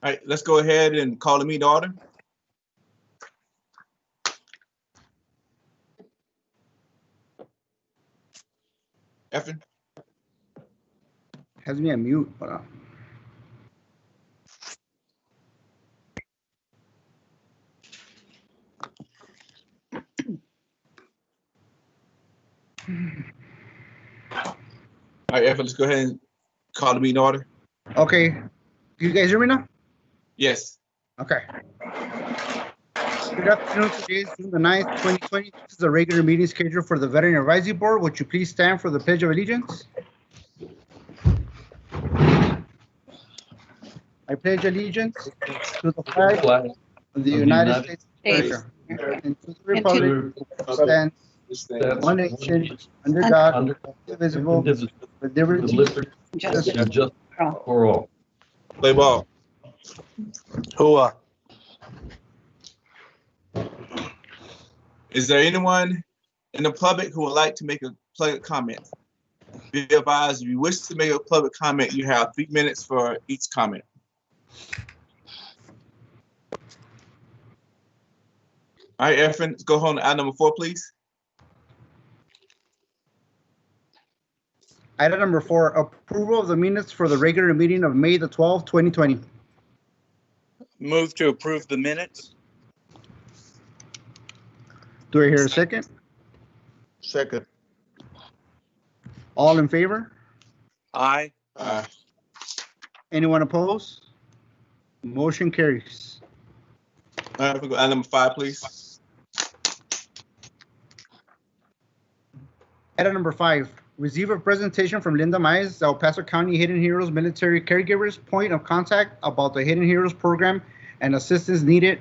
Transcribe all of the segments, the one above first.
All right, let's go ahead and call the meeting to order. Effin? Has me on mute. Hold on. All right, Effin, let's go ahead and call the meeting to order. Okay. Do you guys hear me now? Yes. Okay. Good afternoon. Today is June the 9th, 2020. This is the regular meeting schedule for the Veteran Advisory Board. Would you please stand for the Pledge of Allegiance? I pledge allegiance to the flag of the United States of America and to the republic which stands one nation under God, indivisible, with liberty and justice for all. Play ball. Hua. Is there anyone in the public who would like to make a public comment? Be advised, if you wish to make a public comment, you have 3 minutes for each comment. All right, Efren, let's go on to item number 4, please. Item number 4, approval of the minutes for the regular meeting of May the 12th, 2020. Move to approve the minutes. Do I hear a second? Second. All in favor? Aye. Anyone opposed? Motion carries. All right, we go item number 5, please. Item number 5, receive a presentation from Linda Mize, El Paso County Hidden Heroes Military Caregivers point of contact about the Hidden Heroes program and assistance needed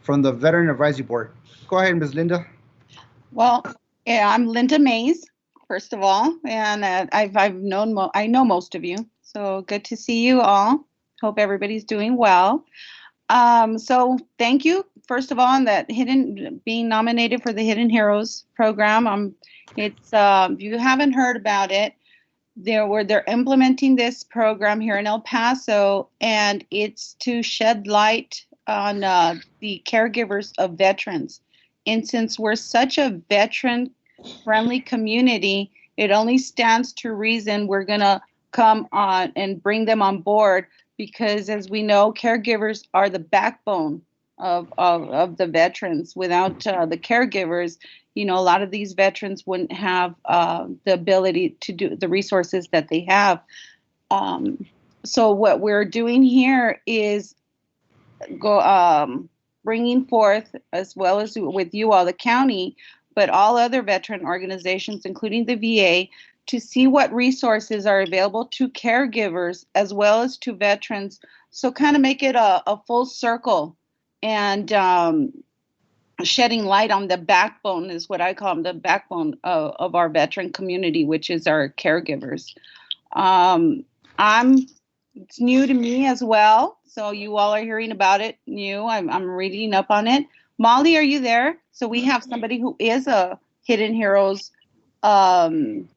from the Veteran Advisory Board. Go ahead, Ms. Linda. Well, yeah, I'm Linda Mays, first of all, and I know most of you, so good to see you all. Hope everybody's doing well. So thank you, first of all, on that being nominated for the Hidden Heroes program. It's if you haven't heard about it, they're implementing this program here in El Paso, and it's to shed light on the caregivers of veterans. And since we're such a veteran-friendly community, it only stands to reason we're gonna come on and bring them on board, because as we know, caregivers are the backbone of the veterans. Without the caregivers, you know, a lot of these veterans wouldn't have the ability to do the resources that they have. So what we're doing here is bringing forth, as well as with you all, the county, but all other veteran organizations, including the VA, to see what resources are available to caregivers as well as to veterans. So kind of make it a full circle, and shedding light on the backbone is what I call them, the backbone of our veteran community, which is our caregivers. It's new to me as well. So you all are hearing about it new. I'm reading up on it. Molly, are you there? So we have somebody who is a Hidden Heroes. Molly,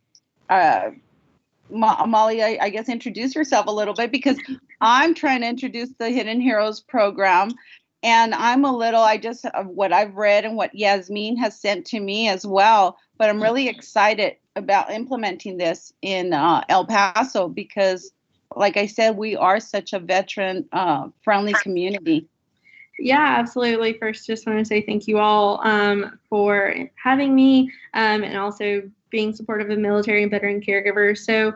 I guess introduce yourself a little bit, because I'm trying to introduce the Hidden Heroes program, and I just what I've read and what Yasmin has sent to me as well, but I'm really excited about implementing this in El Paso, because like I said, we are such a veteran friendly community. Yeah, absolutely. First, just want to say thank you all for having me, and also being supportive of military and veteran caregivers. So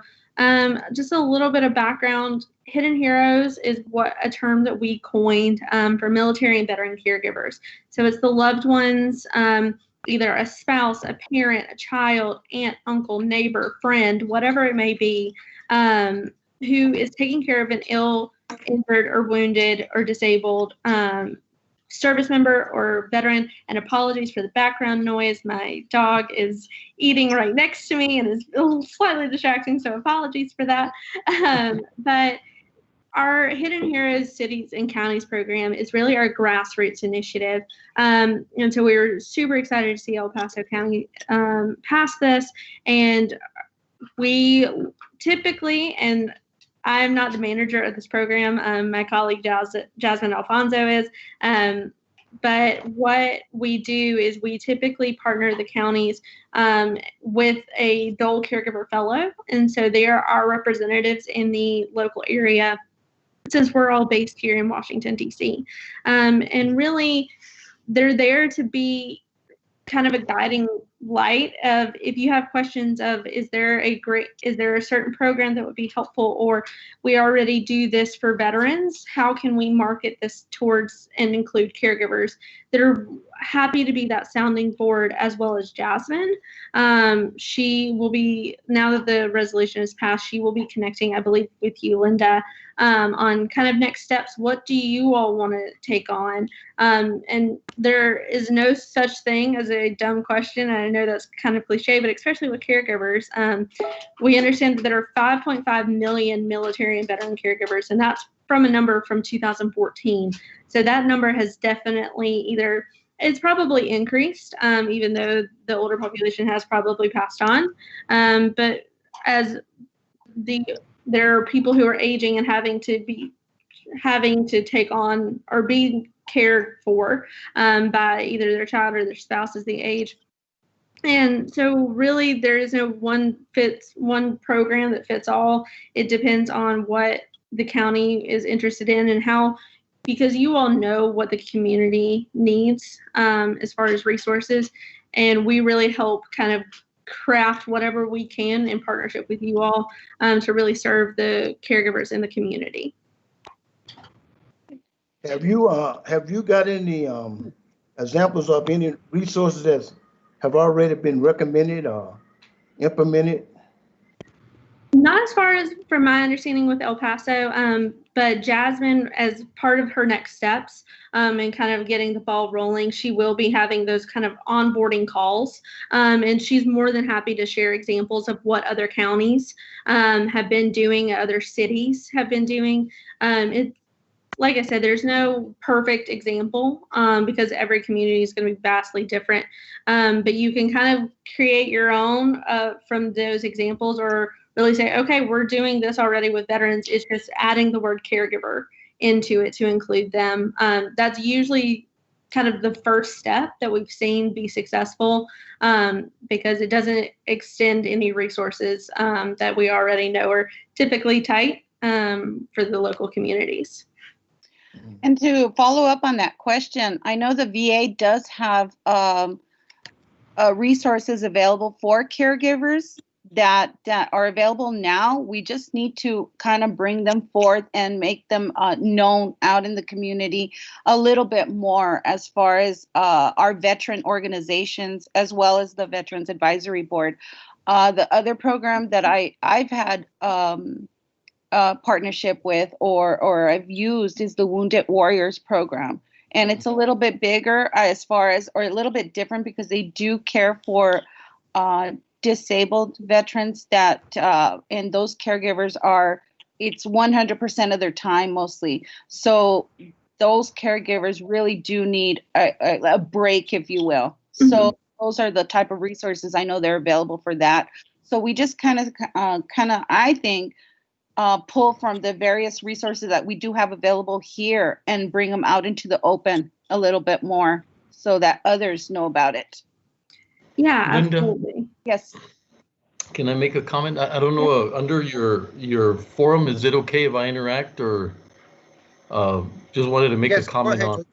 just a little bit of background. Hidden Heroes is a term that we coined for military and veteran caregivers. So it's the loved ones, either a spouse, a parent, a child, aunt, uncle, neighbor, friend, whatever it may be, who is taking care of an ill, injured, or wounded, or disabled service member or veteran. And apologies for the background noise. My dog is eating right next to me and is a little slightly distracting, so apologies for that. But our Hidden Heroes Cities and Counties program is really our grassroots initiative. And so we were super excited to see El Paso County pass this. And we typically, and I'm not the manager of this program. My colleague Jasmine Alfonso is. But what we do is we typically partner the counties with a Dole Caregiver Fellow. And so they are our representatives in the local area, since we're all based here in Washington, D.C. And really, they're there to be kind of a guiding light of, if you have questions of, is there a certain program that would be helpful, or we already do this for veterans, how can we market this towards and include caregivers? They're happy to be that sounding board, as well as Jasmine. She will be, now that the resolution is passed, she will be connecting, I believe, with you, Linda, on kind of next steps. What do you all want to take on? And there is no such thing as a dumb question. I know that's kind of cliche, but especially with caregivers, we understand that there are 5.5 million military and veteran caregivers, and that's from a number from 2014. So that number has definitely it's probably increased, even though the older population has probably passed on. But as there are people who are aging and having to take on or be cared for by either their child or their spouse as they age. And so really there is no one program that fits all. It depends on what the county is interested in and how, because you all know what the community needs as far as resources. And we really help kind of craft whatever we can in partnership with you all to really serve the caregivers in the community. Have you got any examples of any resources that have already been recommended or implemented? Not as far as from my understanding with El Paso, but Jasmine, as part of her next steps and kind of getting the ball rolling, she will be having those kind of onboarding calls. And she's more than happy to share examples of what other counties have been doing, other cities have been doing. Like I said, there's no perfect example because every community is going to be vastly different. But you can kind of create your own from those examples, or really say, okay, we're doing this already with veterans. It's just adding the word caregiver into it to include them. That's usually kind of the first step that we've seen be successful because it doesn't extend any resources that we already know are typically tight for the local communities. And to follow up on that question, I know the VA does have resources available for caregivers that are available now. We just need to kind of bring them forth and make them known out in the community a little bit more, as far as our veteran organizations, as well as the Veterans Advisory Board. The other program that I've had partnership with or I've used is the Wounded Warriors program. And it's a little bit bigger as far as, or a little bit different, because they do care for disabled veterans that, and those caregivers it's 100% of their time mostly. So those caregivers really do need a break, if you will. Mm-hmm. So those are the type of resources I know they're available for that. So we just kind of, I think, pull from the various resources that we do have available here and bring them out into the open a little bit more so that others know about it. Yeah, Linda, absolutely. Yes. Can I make a comment? I don't know, under your forum, is it okay if I interact, or just wanted to make a comment on?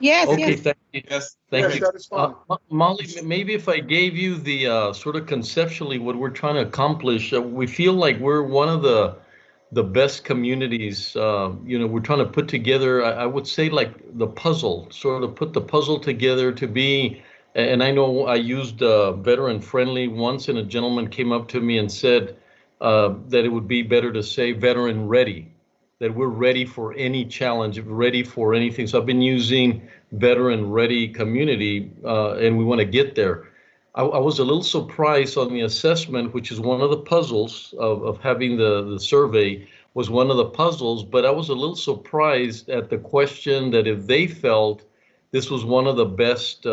Yes. Okay, yes. thank you. Yes. Thank you. That is fine. Molly, maybe if I gave you the sort of conceptually what we're trying to accomplish, we feel like we're one of the best communities. We're trying to put together, I would say, like the puzzle, sort of put the puzzle together to be, and I know I used veteran friendly once, and a gentleman came up to me and said that it would be better to say veteran ready, that we're ready for any challenge, ready for anything. So I've been using veteran ready community, and we want to get there. I was a little surprised on the assessment, which is one of the puzzles of having the survey, was one of the puzzles, but I was a little surprised at the question that if they felt this was one of the best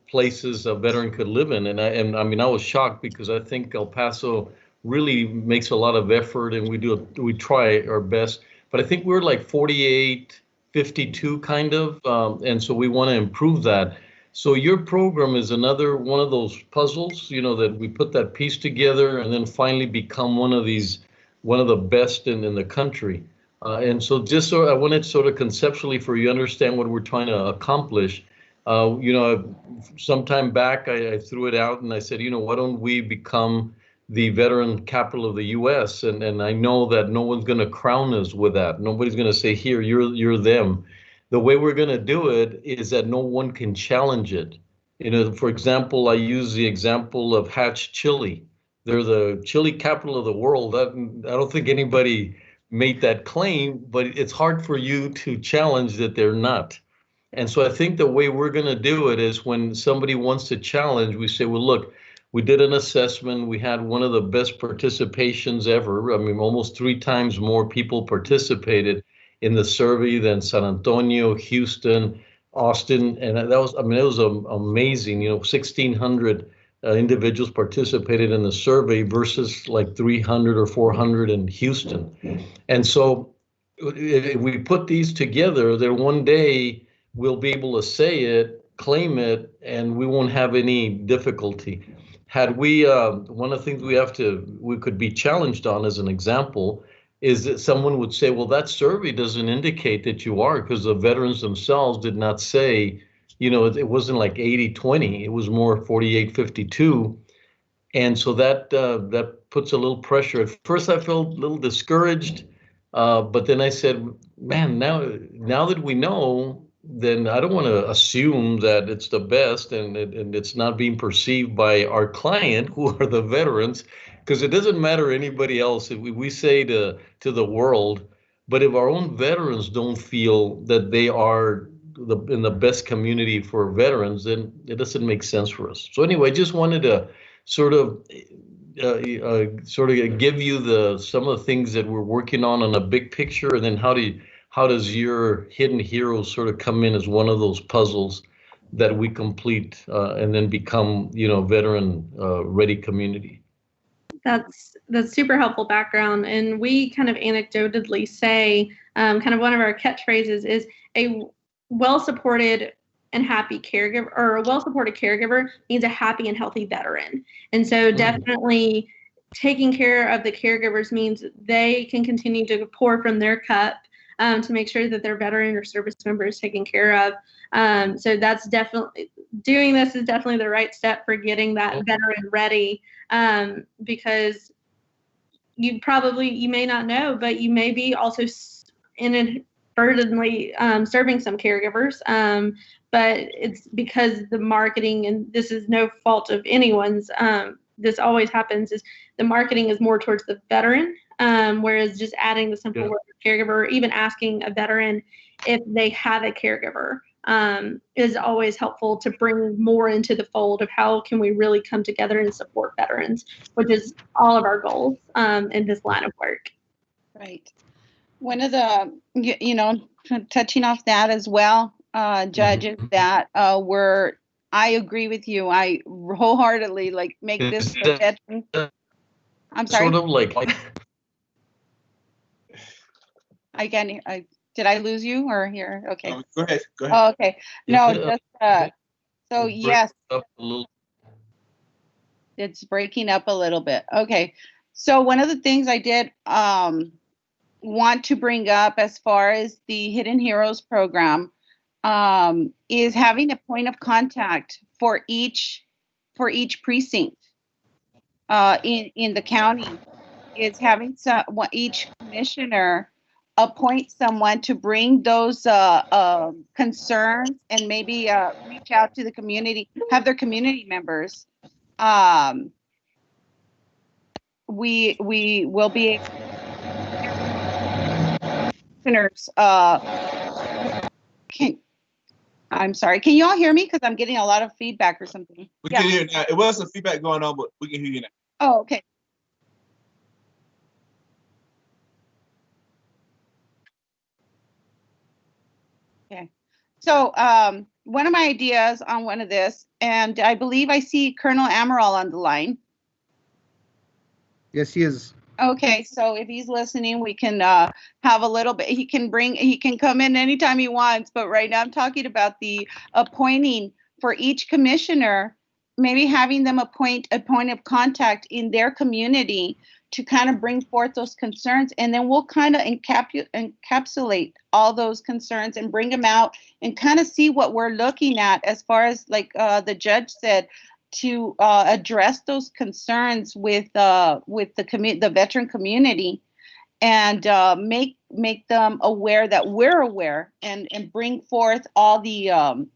places a veteran could live in. And I mean, I was shocked, because I think El Paso really makes a lot of effort, and we try our best. But I think we're like 48, 52 kind of, and so we want to improve that. So your program is another one of those puzzles, that we put that piece together and then finally become one of the best in the country. And so just so I wanted sort of conceptually for you to understand what we're trying to accomplish. Sometime back I threw it out and I said, why don't we become the veteran capital of the U.S. And I know that no one's going to crown us with that. Nobody's going to say, here, you're them. The way we're going to do it is that no one can challenge it. For example, I use the example of Hatch Chili. They're the chili capital of the world. I don't think anybody made that claim, but it's hard for you to challenge that they're not. And so I think the way we're going to do it is when somebody wants to challenge, we say, well, look, we did an assessment. We had one of the best participations ever. I mean, almost 3 times more people participated in the survey than San Antonio, Houston, Austin. And it was amazing. 1,600 individuals participated in the survey versus like 300 or 400 in Houston. And so if we put these together, then one day we'll be able to say it, claim it, and we won't have any difficulty. Had we, one of the things we could be challenged on as an example is that someone would say, well, that survey doesn't indicate that you are, because the veterans themselves did not say, it wasn't like 80-20, it was more 48-52. And so that puts a little pressure. At first I felt a little discouraged, but then I said, man, now that we know, then I don't want to assume that it's the best and it's not being perceived by our client, who are the veterans, because it doesn't matter anybody else. We say to the world, but if our own veterans don't feel that they are in the best community for veterans, then it doesn't make sense for us. So anyway, I just wanted to sort of give you some of the things that we're working on a big picture, and then how does your hidden heroes sort of come in as one of those puzzles that we complete and then become, veteran ready community? That's super helpful background. And we kind of anecdotally say, kind of one of our catchphrases is a well-supported and happy caregiver, or a well-supported caregiver means a happy and healthy veteran. And so definitely taking care of the caregivers means they can continue to pour from their cup to make sure that their veteran or service member is taken care of. So that's definitely, doing this is definitely the right step for getting that veteran ready, because you may not know, but you may be also inadvertently serving some caregivers. But it's because the marketing, and this is no fault of anyone's, this always happens, is the marketing is more towards the veteran, whereas just adding the simple word caregiver, or even asking a veteran if they have a caregiver, is always helpful to bring more into the fold of how can we really come together and support veterans, which is all of our goals in this line of work. Right. One of the, touching off that as well, judges, that I agree with you. I wholeheartedly make this a veteran. I'm sorry. Sort of like. Did I lose you or here? Okay. Go ahead. Oh, okay. No, just so yes. It's breaking up a little bit. Okay. So one of the things I did want to bring up as far as the Hidden Heroes program is having a point of contact for each precinct in the county. Is having each commissioner appoint someone to bring those concerns and maybe reach out to the community, have their community members. We will be I'm sorry. Can you all hear me? Because I'm getting a lot of feedback or something. We can hear now. It was some feedback going on, but we can hear you now. Oh, okay. Okay. So one of my ideas on one of this, and I believe I see Colonel Amaral on the line. Yes, he is. Okay, so if he's listening, we can have a little bit. He can come in anytime he wants. But right now, I'm talking about the appointing for each commissioner, maybe having them appoint a point of contact in their community to kind of bring forth those concerns, and then we'll kind of encapsulate all those concerns and bring them out and kind of see what we're looking at as far as, like the judge said, to address those concerns with the veteran community, and make them aware that we're aware, and bring forth all the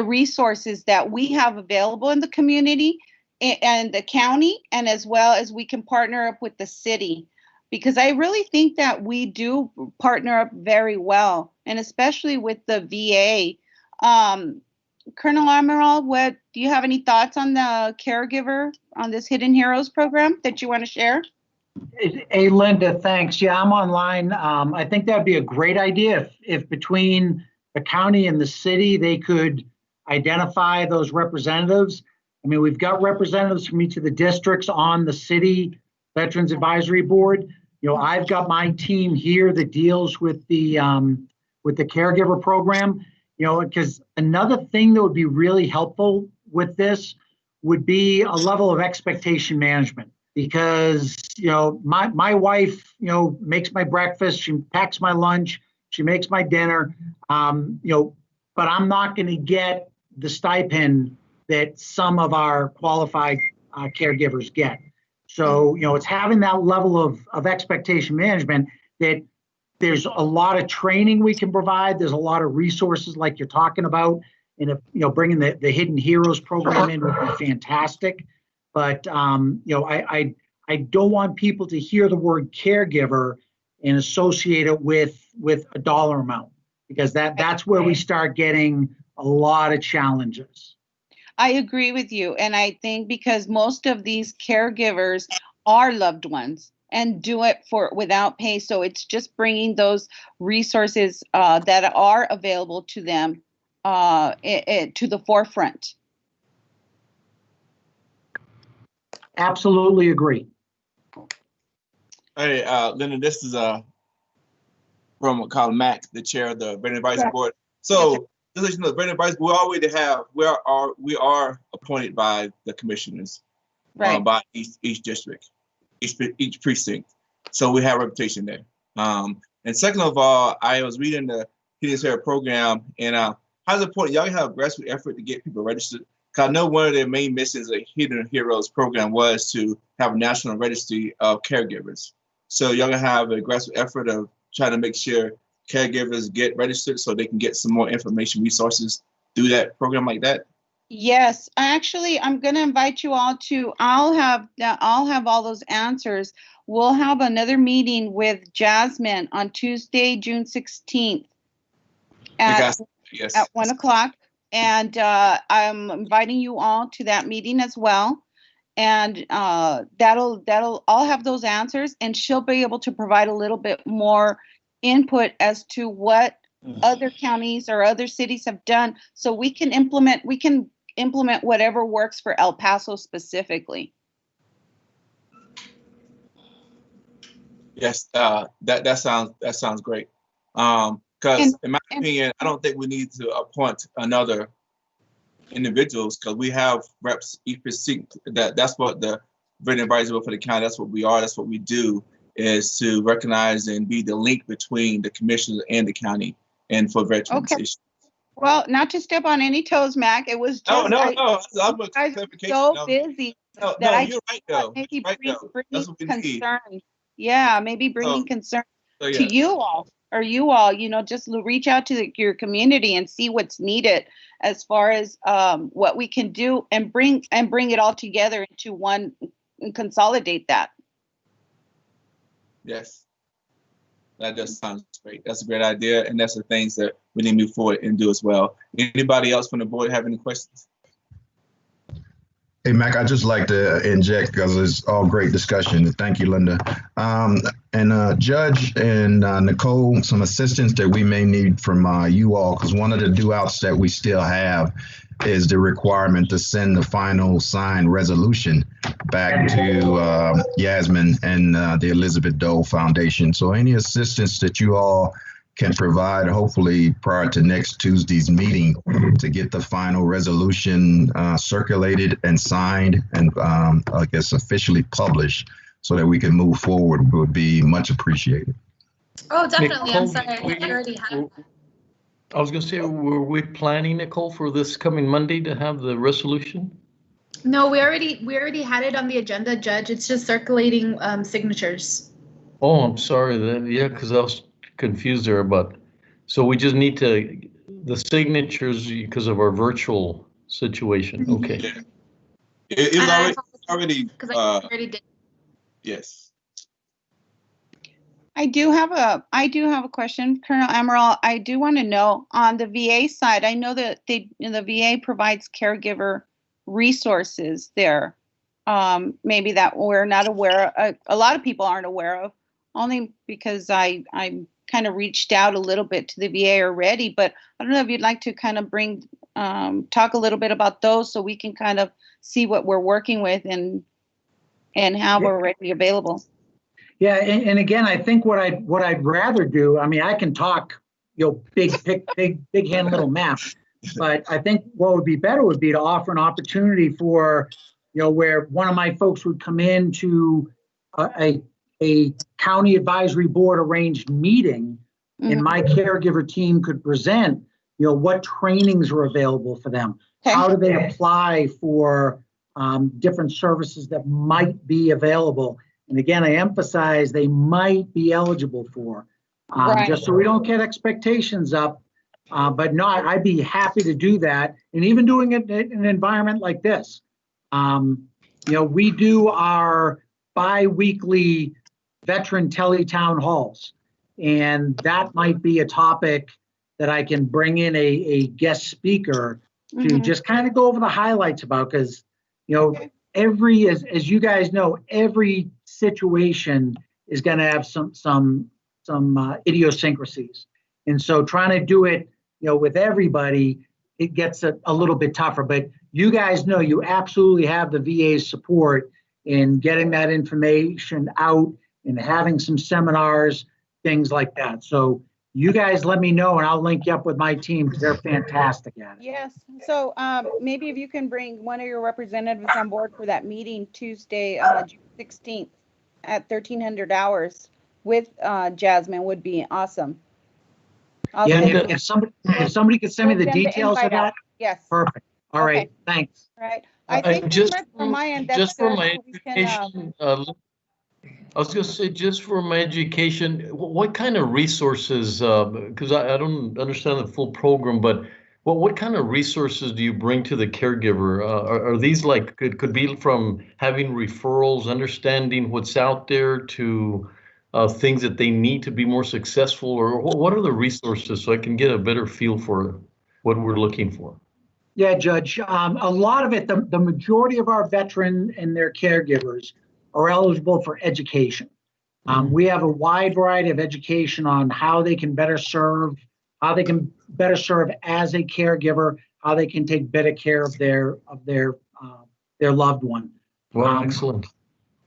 resources that we have available in the community and the county, and as well as we can partner up with the city, because I really think that we do partner up very well, and especially with the VA. Colonel Amaral, what do you have any thoughts on the caregiver on this Hidden Heroes program that you want to share? Hey, Linda, thanks. Yeah, I'm online. I think that'd be a great idea if between the county and the city, they could identify those representatives. I mean, we've got representatives from each of the districts on the city Veterans Advisory Board. You know, I've got my team here that deals with the caregiver program. You know, because another thing that would be really helpful with this would be a level of expectation management, because, you know, my wife, you know, makes my breakfast, she packs my lunch, she makes my dinner, you know, but I'm not going to get the stipend that some of our qualified caregivers get. So, you know, it's having that level of expectation management that there's a lot of training we can provide. There's a lot of resources like you're talking about. And if, you know, bringing the Hidden Heroes program in would be fantastic. But, you know, I don't want people to hear the word caregiver and associate it with a dollar amount, because that's where we start getting a lot of challenges. I agree with you. And I think because most of these caregivers are loved ones and do it without pay. So it's just bringing those resources that are available to them to the forefront. Absolutely agree. Hey, Linda, this is from Colin Mack, the chair of the Veteran Advisory Board. So, just so you know, the Veteran Advisory Board, we are appointed by the commissioners, right, by each district, each precinct. So we have reputation there. And second of all, I was reading the Hidden Heroes program, and how important y'all have a grassroots effort to get people registered. Because I know one of the main missions of the Hidden Heroes program was to have a national registry of caregivers. So y'all gonna have a grassroots effort of trying to make sure caregivers get registered so they can get some more information resources through that program like that. Yes, actually, I'm going to invite you all to. I'll have all those answers. We'll have another meeting with Jasmine on Tuesday, June 16th at 1 o'clock. And I'm inviting you all to that meeting as well. And I'll have those answers, and she'll be able to provide a little bit more input as to what other counties or other cities have done, so we can implement whatever works for El Paso specifically. Yes, that sounds great. Because in my opinion, I don't think we need to appoint another individuals, because we have reps each precinct. That's what the Veteran Advisory for the county. That's what we are. That's what we do, is to recognize and be the link between the commissioners and the county, and for veterans issues. Well, not to step on any toes, Mac. It was just no. I'm so busy that I you're right though. Maybe That's what we need. concern. Yeah, maybe bringing concern to you all, or you all, just reach out to your community and see what's needed as far as what we can do, and bring it all together into one and consolidate that. Yes. That just sounds great. That's a great idea, and that's the things that we need to move forward and do as well. Anybody else from the board have any questions? Hey, Mac, I'd just like to inject, because it's all great discussion. Thank you, Linda. And Judge and Nicole, some assistance that we may need from you all, because one of the do-outs that we still have is the requirement to send the final signed resolution back to Yasmin and the Elizabeth Dole Foundation. So any assistance that you all can provide, hopefully prior to next Tuesday's meeting, to get the final resolution circulated and signed and I guess officially published so that we can move forward, would be much appreciated. Oh, definitely. I'm Nicole, sorry. I already have. I was going to say, were we planning, Nicole, for this coming Monday to have the resolution? No, we already had it on the agenda, Judge. It's just circulating signatures. Oh, I'm sorry then. Yeah, because I was confused there about, so we just need the signatures because of our virtual situation. Okay. Yeah. It's already, Because I already did. yes. I do have a question, Colonel Amaral. I do want to know on the VA side. I know that the VA provides caregiver resources there. Maybe that we're not aware of, a lot of people aren't aware of, only because I kind of reached out a little bit to the VA already. But I don't know if you'd like to kind of talk a little bit about those so we can kind of see what we're working with and how we're ready available. Yeah, and again, I think what I'd rather do, I mean, I can talk, big hand, little map, but I think what would be better would be to offer an opportunity for, where one of my folks would come in to a county advisory board arranged meeting, and my caregiver team could present, what trainings are available for them. Okay. How do they apply for different services that might be available? And again, I emphasize they might be eligible for, Right. just so we don't get expectations up. But no, I'd be happy to do that. And even doing it in an environment like this. We do our bi-weekly veteran tele-town halls. And that might be a topic that I can bring in a guest speaker to just kind of go over the highlights about, because, Okay. as you guys know, every situation is going to have some idiosyncrasies, and so trying to do it, with everybody, it gets a little bit tougher. But you guys know you absolutely have the VA's support in getting that information out and having some seminars, things like that. So you guys let me know, and I'll link you up with my team because they're fantastic at it. Yes. So maybe if you can bring one of your representatives on board for that meeting Tuesday, June 16th at 1300 hours with Jasmine would be awesome. Yeah, if somebody could send me the details of that. Yes. Perfect. All right. Okay. Thanks. Right. I think from my end, that's just for good. my So we can, education, I was going to say, just for my education, what kind of resources, because I don't understand the full program, but what kind of resources do you bring to the caregiver? Are these like, could be from having referrals, understanding what's out there, to things that they need to be more successful, or what are the resources so I can get a better feel for what we're looking for? Yeah, Judge, a lot of it, the majority of our veterans and their caregivers are eligible for education. We have a wide variety of education on how they can better serve as a caregiver, how they can take better care of their loved one. Wow, excellent.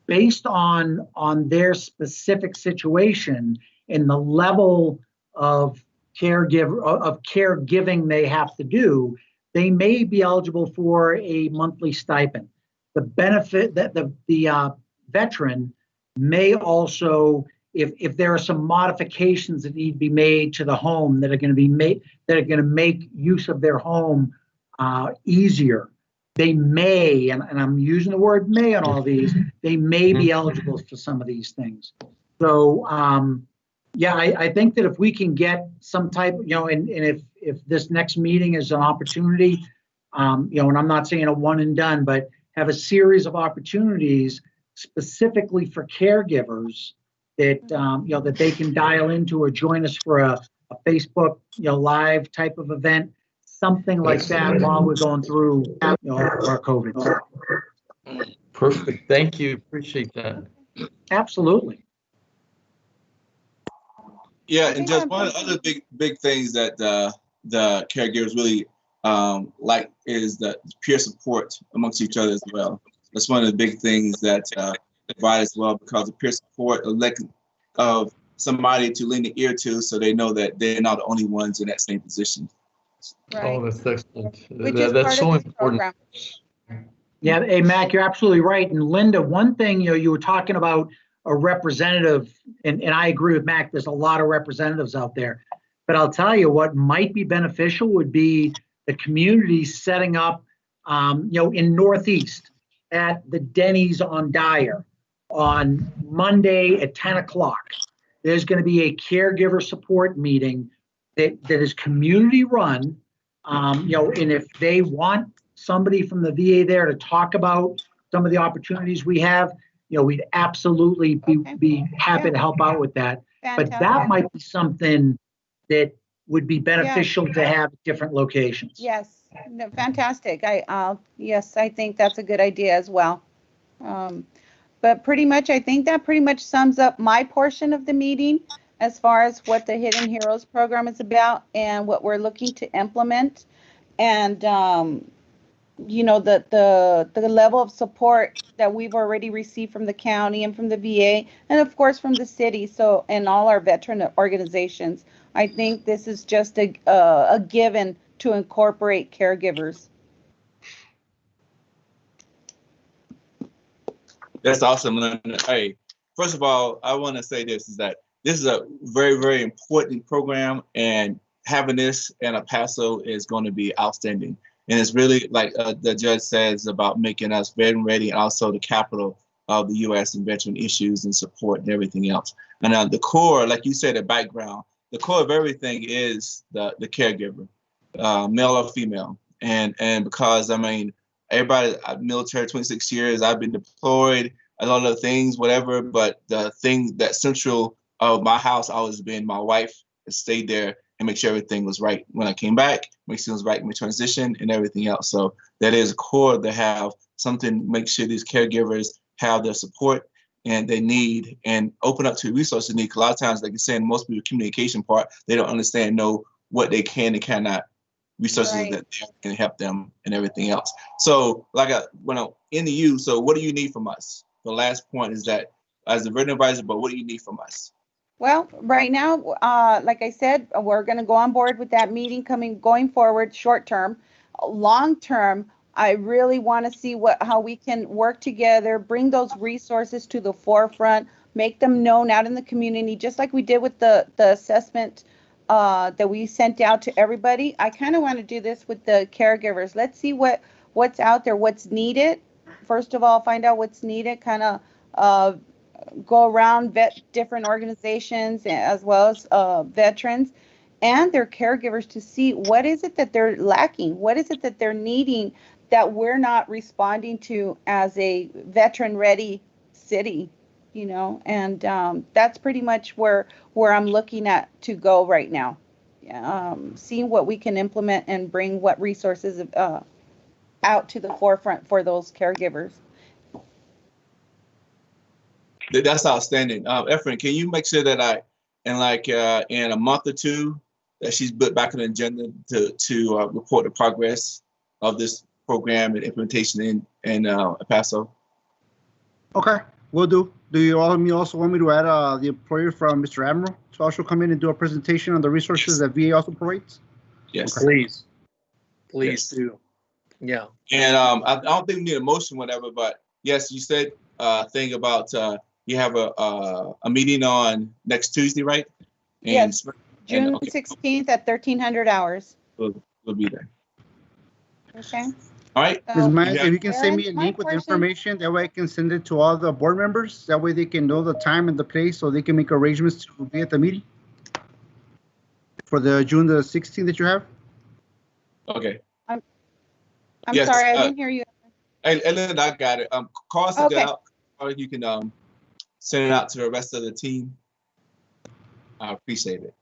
Based on their specific situation and the level of caregiving they have to do, they may be eligible for a monthly stipend. The benefit that the veteran may also, if there are some modifications that need to be made to the home that are going to make use of their home easier, they may, and I'm using the word may on all these, they may be eligible for some of these things. So yeah, I think that if we can get some type, and if this next meeting is an opportunity, and I'm not saying a one and done, but have a series of opportunities specifically for caregivers that that they can dial into or join us for a Facebook live type of event, something like that while we're going through our COVID. Perfect. Thank you. Appreciate that. Absolutely. Yeah, and just one of the other big things that the caregivers really like is the peer support amongst each other as well. That's one of the big things that provide as well, because the peer support of somebody to lend an ear to, so they know that they're not the only ones in that same position. Right. Oh, that's excellent. Which is That's part so of this important. program. Yeah, hey, Mac, you're absolutely right. And Linda, one thing, you were talking about a representative, and I agree with Mac, there's a lot of representatives out there. But I'll tell you what might be beneficial would be the community setting up, in Northeast at the Denny's on Dyer on Monday at 10 o'clock. There's going to be a caregiver support meeting that is community run, and if they want somebody from the VA there to talk about some of the opportunities we have, we'd absolutely be happy to help out with that. But that might be something that would be beneficial to have at different locations. Yes, no, fantastic. Yes, I think that's a good idea as well. But pretty much, I think that pretty much sums up my portion of the meeting as far as what the Hidden Heroes program is about and what we're looking to implement. And, the level of support that we've already received from the county and from the VA, and of course from the city, and all our veteran organizations. I think this is just a given to incorporate caregivers. That's awesome. Hey, first of all, I want to say this is a very, very important program, and having this in El Paso is going to be outstanding. And it's really, like the judge says, about making us veteran ready, and also the capital of the U.S. and veteran issues and support and everything else. And the core, like you said, the background, the core of everything is the caregiver, male or female. And because, everybody, military, 26 years, I've been deployed, a lot of things, whatever, but the thing that central of my house always been my wife has stayed there and make sure everything was right when I came back, make sure it was right in my transition and everything else. So that is a core to have something, make sure these caregivers have the support and they need, and open up to resources need. 'Cause a lot of times, like you're saying, most people communication part, they don't understand, know what they can and cannot, resources that can help them and everything else. So when I'm in the U, so what do you need from us? The last point is that as the veteran advisor, but what do you need from us? Well, right now, like I said, we're going to go on board with that meeting going forward, short term. Long term, I really want to see how we can work together, bring those resources to the forefront, make them known out in the community, just like we did with the assessment that we sent out to everybody. I kind of want to do this with the caregivers. Let's see what's out there, what's needed. First of all, find out what's needed, kind of go around, vet different organizations as well as veterans and their caregivers to see what is it that they're lacking, what is it that they're needing that we're not responding to as a veteran ready city, and that's pretty much where I'm looking at to go right now. Seeing what we can implement and bring what resources out to the forefront for those caregivers. That's outstanding. Efren, can you make sure that in a month or two that she's put back on the agenda to report the progress of this program and implementation in El Paso? Okay, will do. Do you also want me to add the employer from Mr. Admiral to also come in and do a presentation on the resources that VA also provides? Yes. Okay. Please do. Yeah. And I don't think we need a motion, whatever, but yes, you said thing about you have a meeting on next Tuesday, right? Yes, June 16th at 1300 hours. We'll be there. Okay. All right. If you can send me a link with the information, that way I can send it to all the board members. That way they can know the time and the place, so they can make arrangements to be at the meeting for the June the 16th that you have. Okay. I'm sorry, I didn't hear you. Hey, Linda, I got it. Call us out, or you can send it out to the rest of the team. I appreciate it.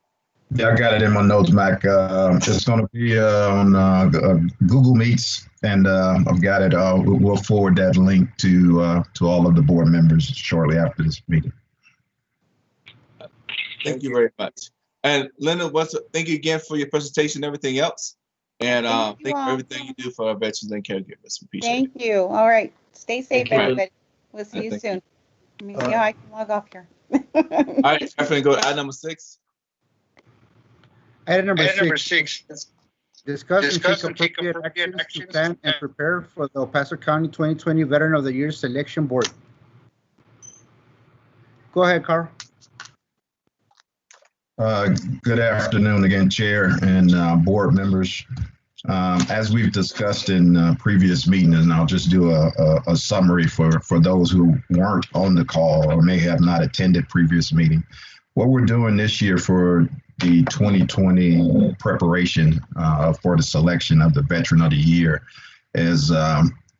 Yeah, I got it in my notes, Mac. It's going to be on Google Meets, and I've got it. We'll forward that link to all of the board members shortly after this meeting. Thank you very much. And Linda, thank you again for your presentation and everything else. And Thank you thank you for all. everything you do for our veterans and caregivers. Appreciate Thank you. All right. Stay safe, Thank you. everybody. We'll see you Thank soon. Let me see how I can log off here. it. All right, definitely go to item number 6. Item number six, discuss and take appropriate actions to plan and prepare for the El Paso County 2020 Veteran of the Year Selection Board. Go ahead, Carl. Good afternoon again, Chair and board members. As we've discussed in previous meetings, and I'll just do a summary for those who weren't on the call or may have not attended previous meeting. What we're doing this year for the 2020 preparation for the selection of the Veteran of the Year is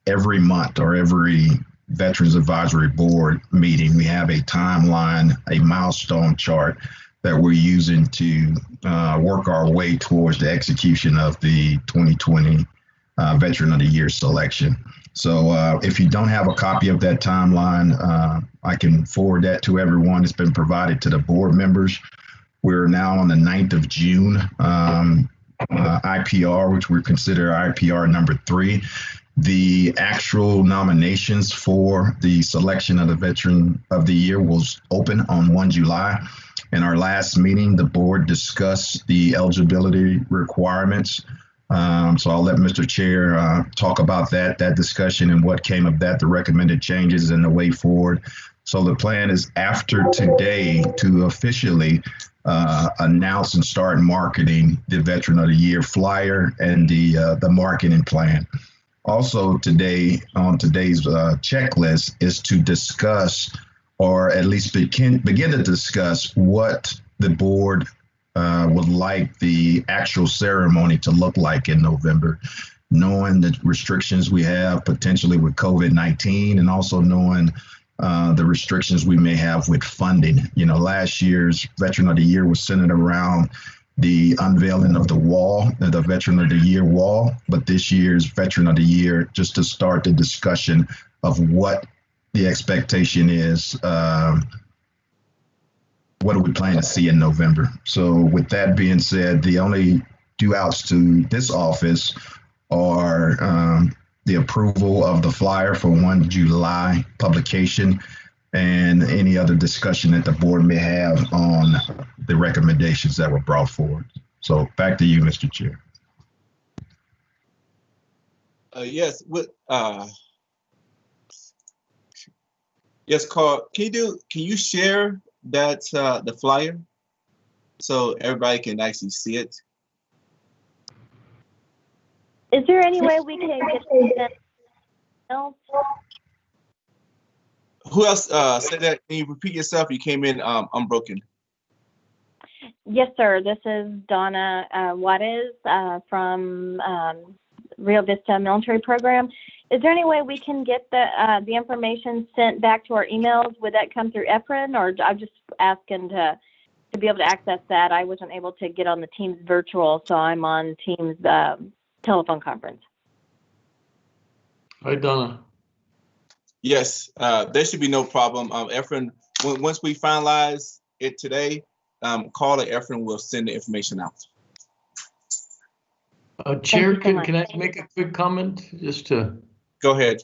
every month or every Veterans Advisory Board meeting, we have a timeline, a milestone chart that we're using to work our way towards the execution of the 2020 Veteran of the Year selection. So if you don't have a copy of that timeline, I can forward that to everyone. It's been provided to the board members. We're now on the 9th of June, IPR, which we consider IPR number 3. The actual nominations for the selection of the Veteran of the Year was open on 1 July. In our last meeting, the board discussed the eligibility requirements. So I'll let Mr. Chair talk about that discussion and what came of that, the recommended changes and the way forward. So the plan is after today to officially announce and start marketing the Veteran of the Year flyer and the marketing plan. Also today, on today's checklist is to discuss, or at least begin to discuss, what the board would like the actual ceremony to look like in November, knowing the restrictions we have potentially with COVID-19 and also knowing the restrictions we may have with funding. You know, last year's Veteran of the Year was centered around the unveiling of the wall, the Veteran of the Year wall, but this year's Veteran of the Year, just to start the discussion of what the expectation is, what do we plan to see in November? So with that being said, the only due outs to this office are the approval of the flyer for 1 July publication and any other discussion that the board may have on the recommendations that were brought forward. So back to you, Mr. Chair. Yes, yes, Carl, can you share that the flyer so everybody can actually see it? Is there any way we can get that else? Who else said that? Can you repeat yourself? You came in unbroken. Yes, sir. This is Donna Juarez from Rio Vista Military Program. Is there any way we can get the information sent back to our emails? Would that come through Efren, or I'm just asking to be able to access that? I wasn't able to get on the Teams virtual, so I'm on Teams telephone conference. Hi, Donna. Yes, there should be no problem. Efren, once we finalize it today, call it. Efren will send the information out. Chair, can I make a quick comment just to? Go ahead.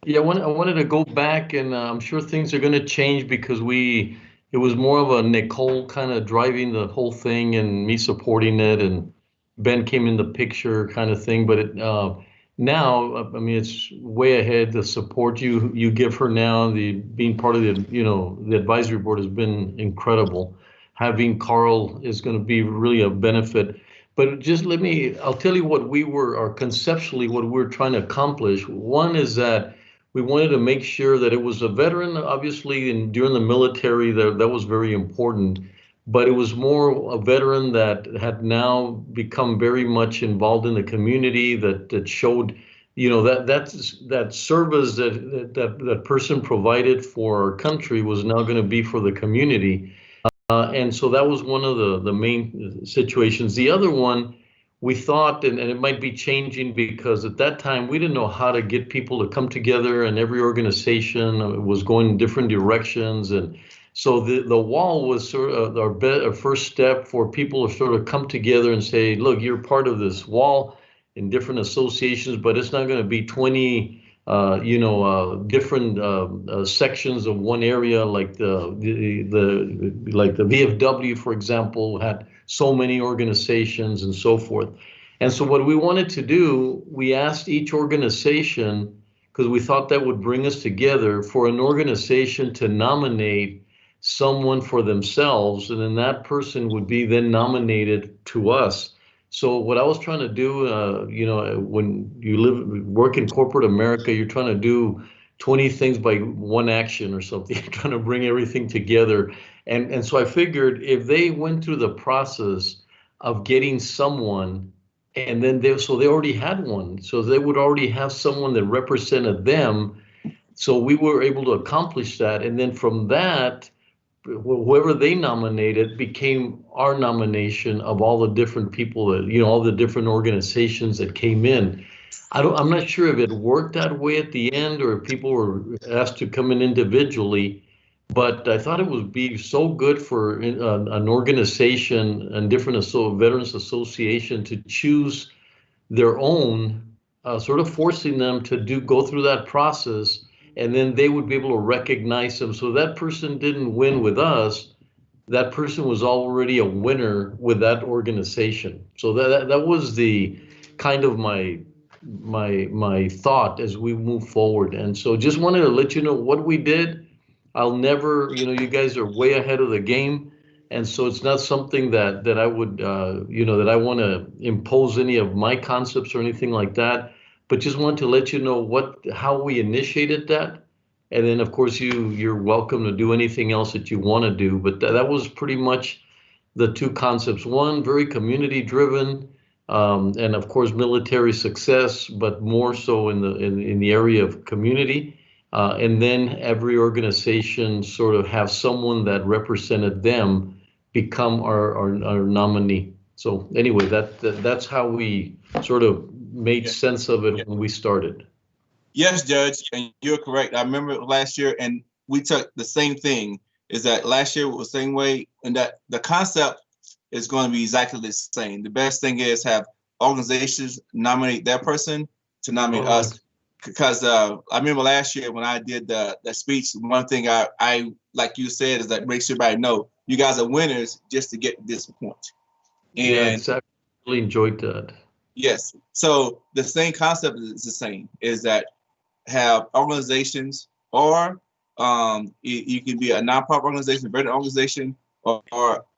Yeah, I wanted to go back, and I'm sure things are going to change because it was more of a Nicole kind of driving the whole thing and me supporting it, and Ben came in the picture kind of thing. But now, I mean, it's way ahead. The support you give her now, being part of the advisory board has been incredible. Having Carl is going to be really a benefit. But just I'll tell you what conceptually what we're trying to accomplish. One is that we wanted to make sure that it was a veteran, obviously, and during the military, that was very important. But it was more a veteran that had now become very much involved in the community, that showed, that service that person provided for our country was now going to be for the community. And so that was one of the main situations. The other one, we thought, and it might be changing because at that time we didn't know how to get people to come together, and every organization was going in different directions. And so the wall was sort of our first step for people to sort of come together and say, look, you're part of this wall. in different associations, but it's not going to be 20 different sections of one area, like the VFW, for example, had so many organizations and so forth. And so what we wanted to do, we asked each organization, because we thought that would bring us together, for an organization to nominate someone for themselves, and then that person would be then nominated to us. So what I was trying to do, when you work in corporate America, you're trying to do 20 things by one action or something. You're trying to bring everything together. And so I figured if they went through the process of getting someone, and then they already had one, so they would already have someone that represented them. So we were able to accomplish that. And then from that, whoever they nominated became our nomination of all the different people that, all the different organizations that came in. I'm not sure if it worked that way at the end or if people were asked to come in individually, but I thought it would be so good for an organization and different veterans association to choose their own, sort of forcing them to go through that process, and then they would be able to recognize them. So that person didn't win with us, that person was already a winner with that organization. So that was the kind of my thought as we move forward. And so just wanted to let you know what we did. I'll never, you guys are way ahead of the game. And so it's not something that I would, that I want to impose any of my concepts or anything like that, but just want to let you know how we initiated that. And then of course you're welcome to do anything else that you want to do. But that was pretty much the two concepts. One, very community driven, and of course military success, but more so in the area of community. And then every organization sort of have someone that represented them become our nominee. So anyway, that's how we sort of made sense of it when we started. Yes, Judge, and you're correct. I remember last year, and we took the same thing, is that last year was the same way, and that the concept is going to be exactly the same. The best thing is have organizations nominate their person to nominate us. Because I remember last year when I did that speech, one thing I like you said is that make sure everybody know you guys are winners just to get to this point. And yeah, exactly. Really enjoyed that. Yes. So the same concept is the same, is that have organizations, or you can be a nonprofit organization, a veteran organization, or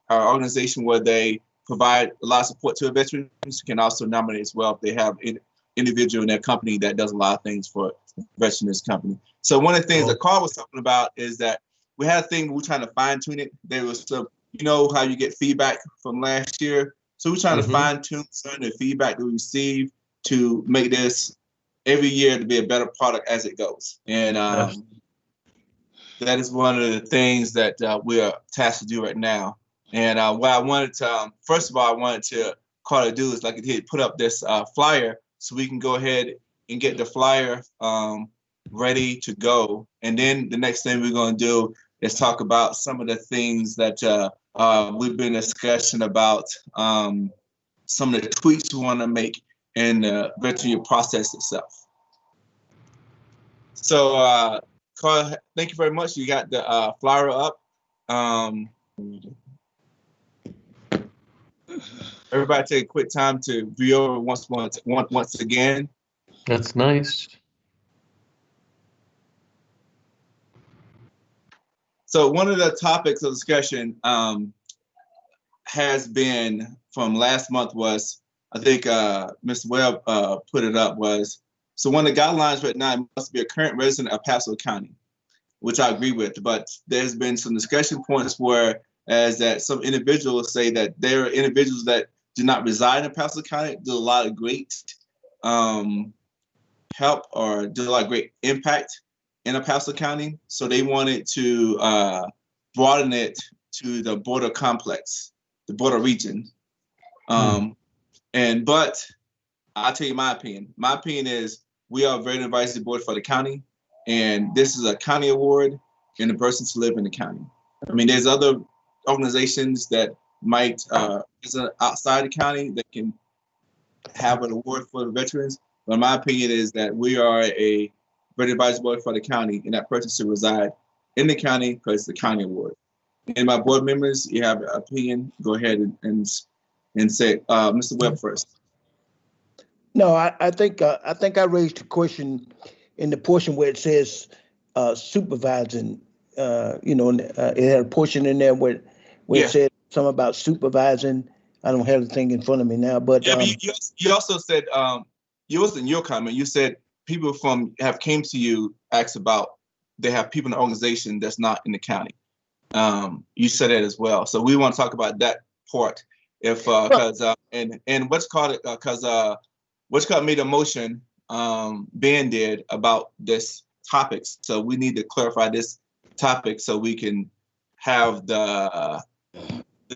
an organization where they provide a lot of support to veterans. You can also nominate as well if they have an individual in their company that does a lot of things for veterans company. So one of the things that Carl was talking about is that we had a thing we're trying to fine tune it. There was some, how you get feedback from last year. So we're trying to fine tune some of the feedback that we receive to make this every year to be a better product as it goes. And that is one of the things that we are tasked to do right now. And what I wanted to, first of all, I wanted to Carl to do is like he put up this flyer so we can go ahead and get the flyer ready to go. And then the next thing we're going to do is talk about some of the things that we've been discussing about, some of the tweaks we want to make in the veterinary process itself. So, Carl, thank you very much. You got the flyer up. Everybody take a quick time to view over once again. That's nice. So one of the topics of discussion has been from last month was, I think Mr. Webb put it up, was, so one of the guidelines right now must be a current resident of Paso County, which I agree with, but there's been some discussion points where as that some individuals say that there are individuals that do not reside in Paso County, do a lot of great help or do a lot of great impact in El Paso County. So they wanted to broaden it to the border complex, the border region. But I'll tell you my opinion. My opinion is we are a Veteran Advisory Board for the county, and this is a county award and the person to live in the county. I mean, there's other organizations that might outside the county that can have an award for the veterans. But my opinion is that we are a veteran advisory board for the county, and that person should reside in the county because it's the county award. And my board members, you have an opinion, go ahead and say, Mr. Webb first. No, I think I raised a question in the portion where it says supervising. It had a portion in there where it said something about supervising. I don't have the thing in front of me now, but you also said you was in your comment. You said people have came to you, asked about they have people in the organization that's not in the county. You said that as well. So we want to talk about that part. If because and what's called it because what's called made a motion. Ben did about this topic. So we need to clarify this topic so we can have the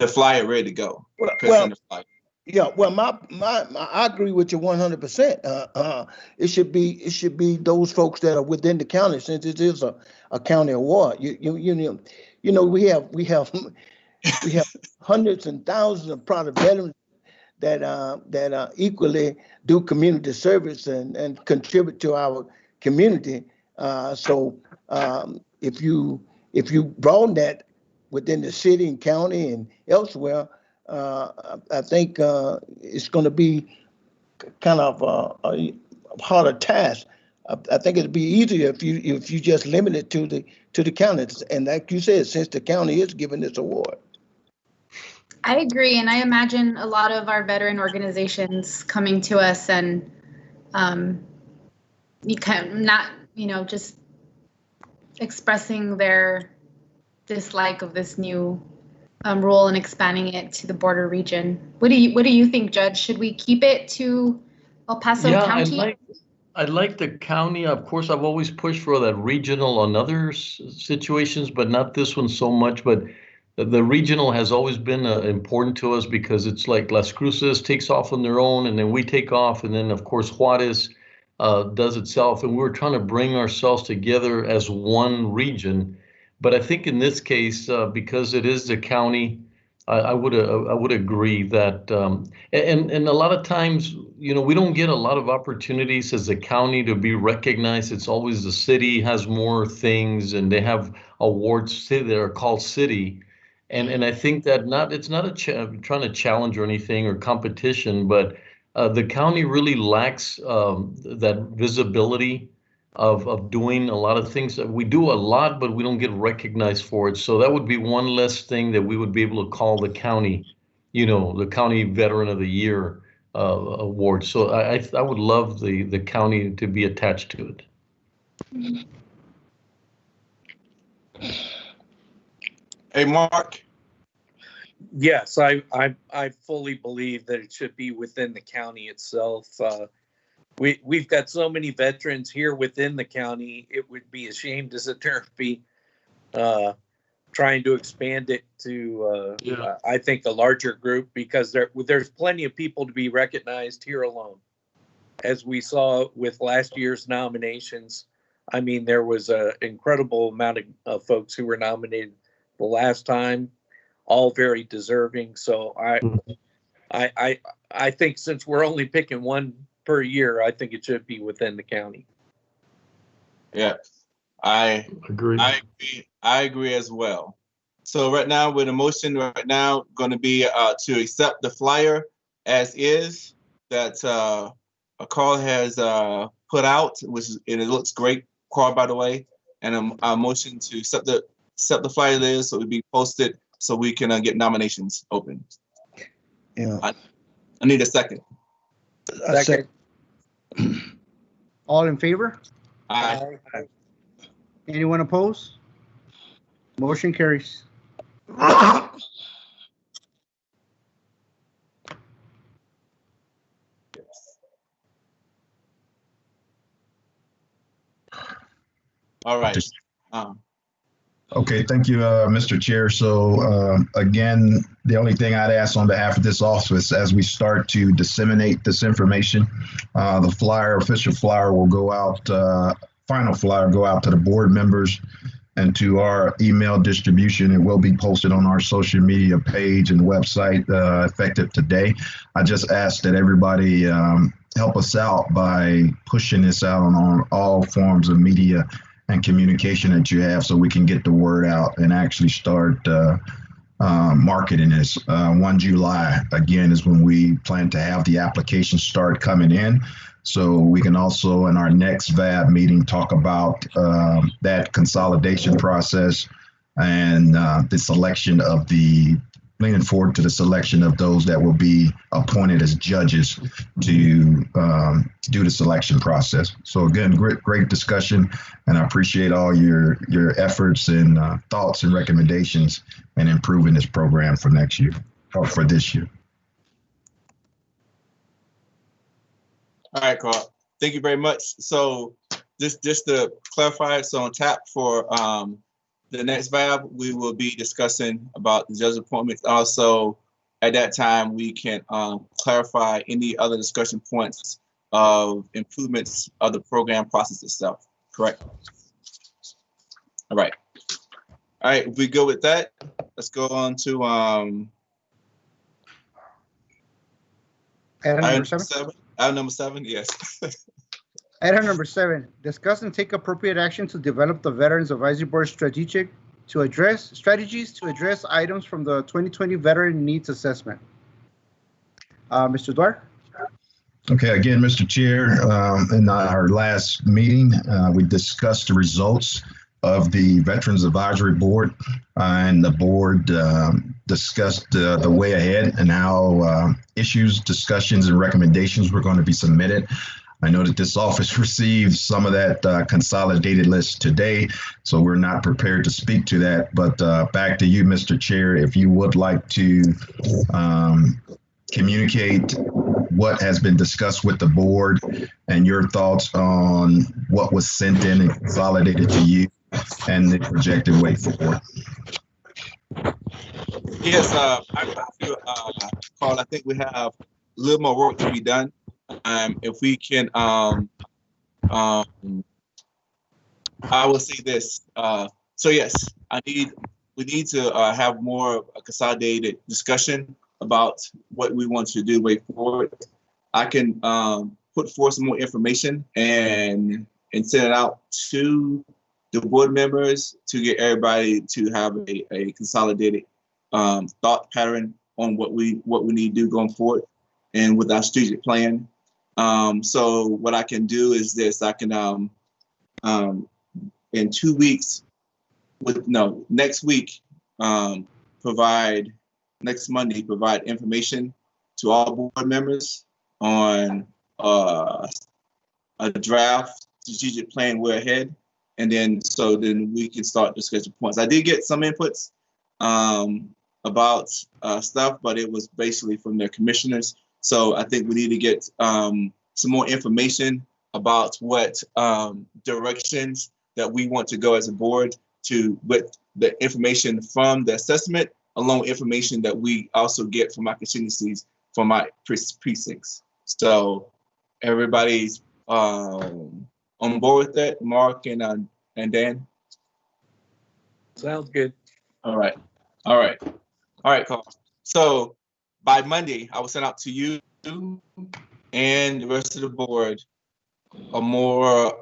flyer ready to go. I agree with you 100%. It should be those folks that are within the county, since it is a county award. We have hundreds and thousands of proud veterans that equally do community service and contribute to our community. So if you broaden that within the city and county and elsewhere, I think it's going to be kind of a harder task. I think it'd be easier if you just limit it to the counties. And like you said, since the county is giving this award. I agree, and I imagine a lot of our veteran organizations coming to us and just expressing their dislike of this new rule and expanding it to the border region. What do you think, Judge? Should we keep it to El Paso County? I like the county. Of course, I've always pushed for that regional on other situations, but not this one so much. But the regional has always been important to us because it's like Las Cruces takes off on their own, and then we take off, and then of course Juarez does itself, and we're trying to bring ourselves together as one region. But I think in this case, because it is the county, I would agree that, and a lot of times, we don't get a lot of opportunities as a county to be recognized. It's always the city has more things, and they have awards that are called city. And I think that it's not trying to challenge or anything or competition, but the county really lacks that visibility of doing a lot of things. We do a lot, but we don't get recognized for it. So that would be one less thing that we would be able to call the county, the County Veteran of the Year award. So I would love the county to be attached to it. Hey, Mark. Yes, I fully believe that it should be within the county itself. We've got so many veterans here within the county. It would be a shame to sit there and be trying to expand it to I think a larger group, because there's plenty of people to be recognized here alone. As we saw with last year's nominations, I mean, there was an incredible amount of folks who were nominated the last time, all very deserving. So I think since we're only picking one per year, I think it should be within the county. Yeah, I agree. I agree as well. So right now, with a motion right now going to be to accept the flyer as is that Carl has put out, and it looks great, Carl, by the way. And a motion to accept the flyer there, so it will be posted so we can get nominations open. Yeah. I need a second. Second. All in favor? Aye. Anyone opposed? Motion carries. All right. Okay, thank you, Mr. Chair. So again, the only thing I'd ask on behalf of this office, as we start to disseminate this information, the official flyer will go out, final flyer go out to the board members and to our email distribution. It will be posted on our social media page and website effective today. I just ask that everybody help us out by pushing this out on all forms of media and communication that you have so we can get the word out and actually start marketing this. 1 July, again, is when we plan to have the applications start coming in. So we can also, in our next VAB meeting, talk about that consolidation process and the selection of leaning forward to the selection of those that will be appointed as judges to do the selection process. So again, great discussion, and I appreciate all your efforts and thoughts and recommendations in improving this program for next year, or for this year. All right, Carl. Thank you very much. So just to clarify, so on tap for the next VAB, we will be discussing about the judge appointments. Also, at that time, we can clarify any other discussion points of improvements of the program process itself. Correct? All right. All right, if we go with that, let's go on to item number 7. Item number 7, yes. Item number 7, discuss and take appropriate action to develop the Veterans Advisory Board strategies to address items from the 2020 Veteran Needs Assessment. Mr. Dwyer? Okay, again, Mr. Chair, in our last meeting, we discussed the results of the Veterans Advisory Board, and the board discussed the way ahead and how issues, discussions, and recommendations were going to be submitted. I know that this office received some of that consolidated list today, so we're not prepared to speak to that. But back to you, Mr. Chair, if you would like to communicate what has been discussed with the board and your thoughts on what was sent in and consolidated to you and the projected way forward. Yes, Carl, I think we have a little more work to be done. If we can, I will say this. So yes, we need to have more of a consolidated discussion about what we want to do way forward. I can put forth some more information and send it out to the board members to get everybody to have a consolidated thought pattern on what we need to do going forward and with our strategic plan. So what I can do is this: I can in 2 weeks, next week, next Monday, provide information to all board members on a draft strategic plan way ahead. And then we can start discussing points. I did get some inputs about stuff, but it was basically from their commissioners. So I think we need to get some more information about what directions that we want to go as a board with the information from the assessment, along with information that we also get from our constituencies, from my precincts. So everybody's on board with that, Mark and Dan? Sounds good. All right, Carl. So by Monday, I will send out to you and the rest of the board a more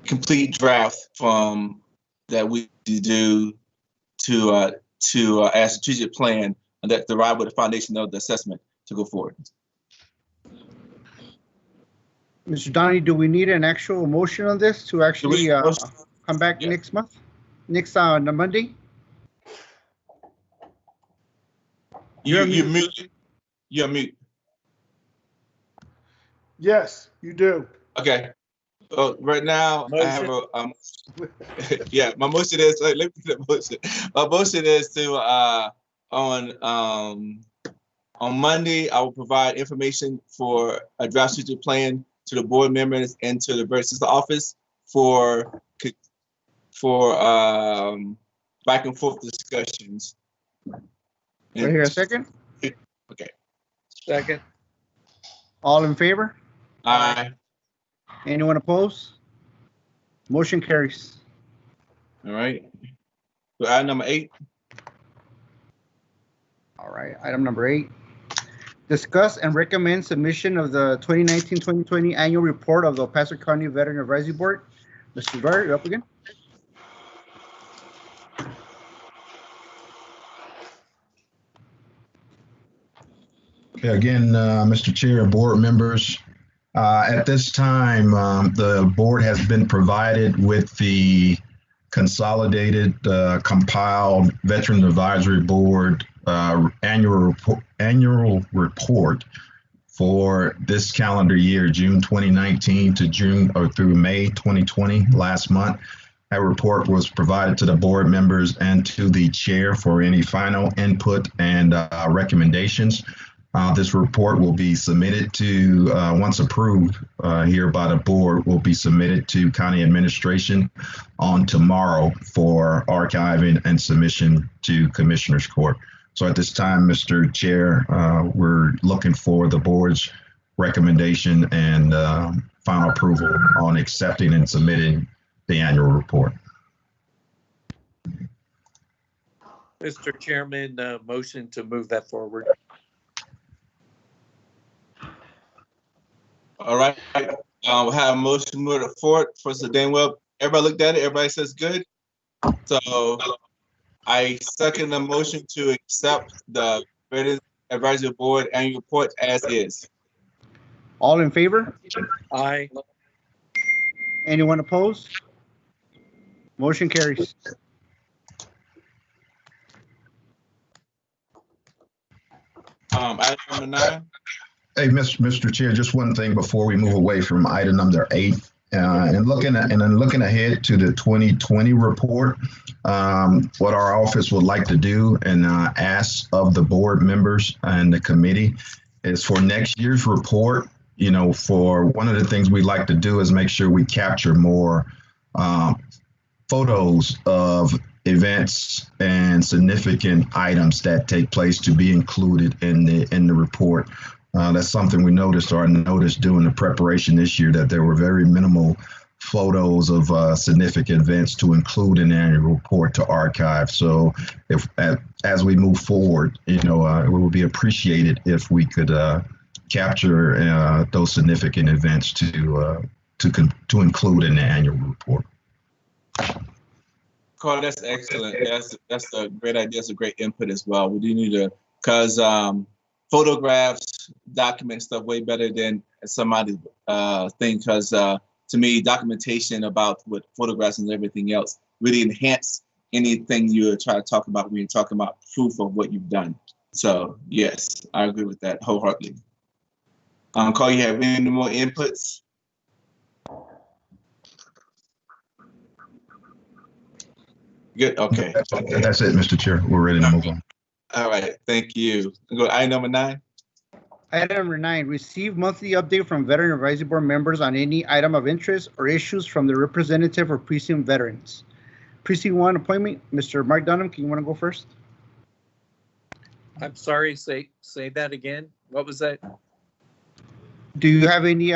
complete draft from that we do to a strategic plan that derive with the foundation of the assessment to go forward. Mr. Donnie, do we need an actual motion on this to actually come back next month? Next on Monday? You're muted. You're mute. Yes, you do. Okay. Right now, motion. I have a my motion is let me put the motion. My motion is to on Monday I will provide information for a draft strategic plan to the board members and to the Veterans office for back and forth discussions. Do I hear a second? Okay. Second. All in favor? Aye. Anyone opposed? Motion carries. All right. So item number 8. All right, item number 8. Discuss and recommend submission of the 2019-2020 annual report of the Paso County Veteran Advisory Board. Mr. Dwyer, you're up again. Okay, again, Mr. Chair, board members, at this time, the board has been provided with the consolidated, compiled Veteran Advisory Board annual report for this calendar year, June 2019 to June or through May 2020, last month. That report was provided to the board members and to the chair for any final input and recommendations. This report will be submitted to, once approved here by the board, will be submitted to county administration on tomorrow for archiving and submission to Commissioner's Court. So at this time, Mr. Chair, we're looking for the board's recommendation and final approval on accepting and submitting the annual report. Mr. Chairman, motion to move that forward. All right. We'll have a motion to move it forward for Danwell. Everybody looked at it. Everybody says good. So I second the motion to accept the Veterans Advisory Board annual report as is. All in favor? Aye. Anyone opposed? Motion carries. Item number 9. Hey, Mr. Chair, just one thing before we move away from item number 8. And looking ahead to the 2020 report, what our office would like to do and ask of the board members and the committee is for next year's report, you know, for one of the things we like to do is make sure we capture more photos of events and significant items that take place to be included in the report. That's something we noticed during the preparation this year, that there were very minimal photos of significant events to include in the annual report to archive. So if as we move forward, you know, it would be appreciated if we could capture those significant events to include in the annual report. Carl, that's excellent. That's a great idea. That's a great input as well. We do need to, because photographs document stuff way better than somebody thing. Because to me, documentation about what photographs and everything else really enhance anything you try to talk about when you're talking about proof of what you've done. So yes, I agree with that wholeheartedly. Carl, you have any more inputs? Good. Okay. That's it, Mr. Chair. We're ready to move on. All right. Thank you. Go to item number 9. Item number 9, receive monthly update from Veteran Advisory Board members on any item of interest or issues from the representative or precinct veterans. Precinct 1 appointment, Mr. Mark Dunham, can you want to go first? I'm sorry, say that again. What was that? Do you have any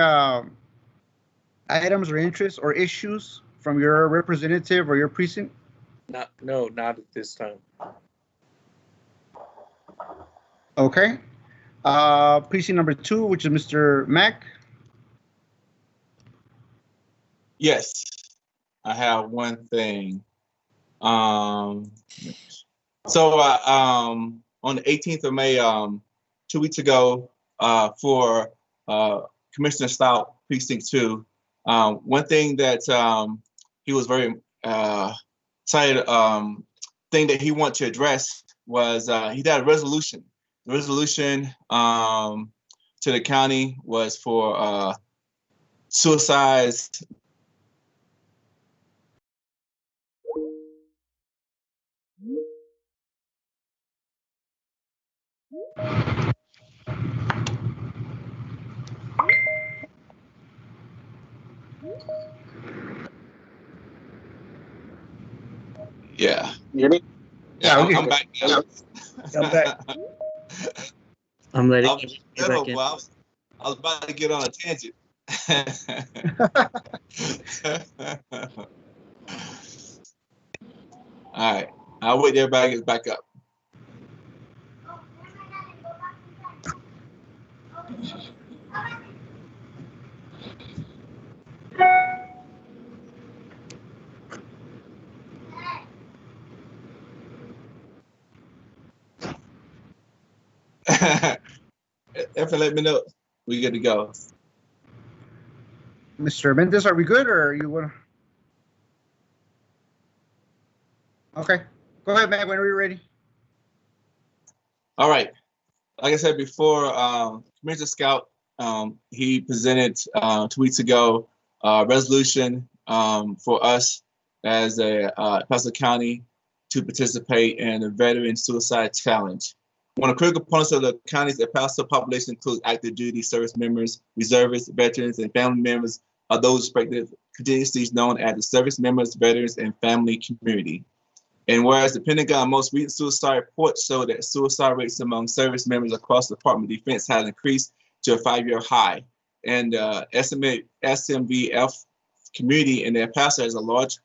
items or interests or issues from your representative or your precinct? No, not at this time. Okay. Precinct number 2, which is Mr. Mack. Yes, I have one thing. On the 18th of May, 2 weeks ago, for Commissioner Stout, Precinct 2, one thing that he was very excited, thing that he wanted to address was he got a resolution. The resolution to the county was for suicides. Yeah. You hear me? Yeah, I'm back. I'm back. I'm ready. I was about to get on a tangent. All right. I'll wait till everybody gets back up. If let me know, we good to go. Mr. Mendez, are we good or you want to? Okay. Go ahead, man, when we're ready. All right. Like I said before, Commissioner Scout, he presented 2 weeks ago a resolution for us as a Paso County to participate in the Veteran Suicide Challenge. One of the critical components of the county's El Paso population includes active duty service members, reservists, veterans, and family members of those respective contingencies known as the service members, veterans, and family community. And whereas the Pentagon most recent suicide reports show that suicide rates among service members across the Department of Defense has increased to a 5-year high, and estimated SMVF community in El Paso has a larger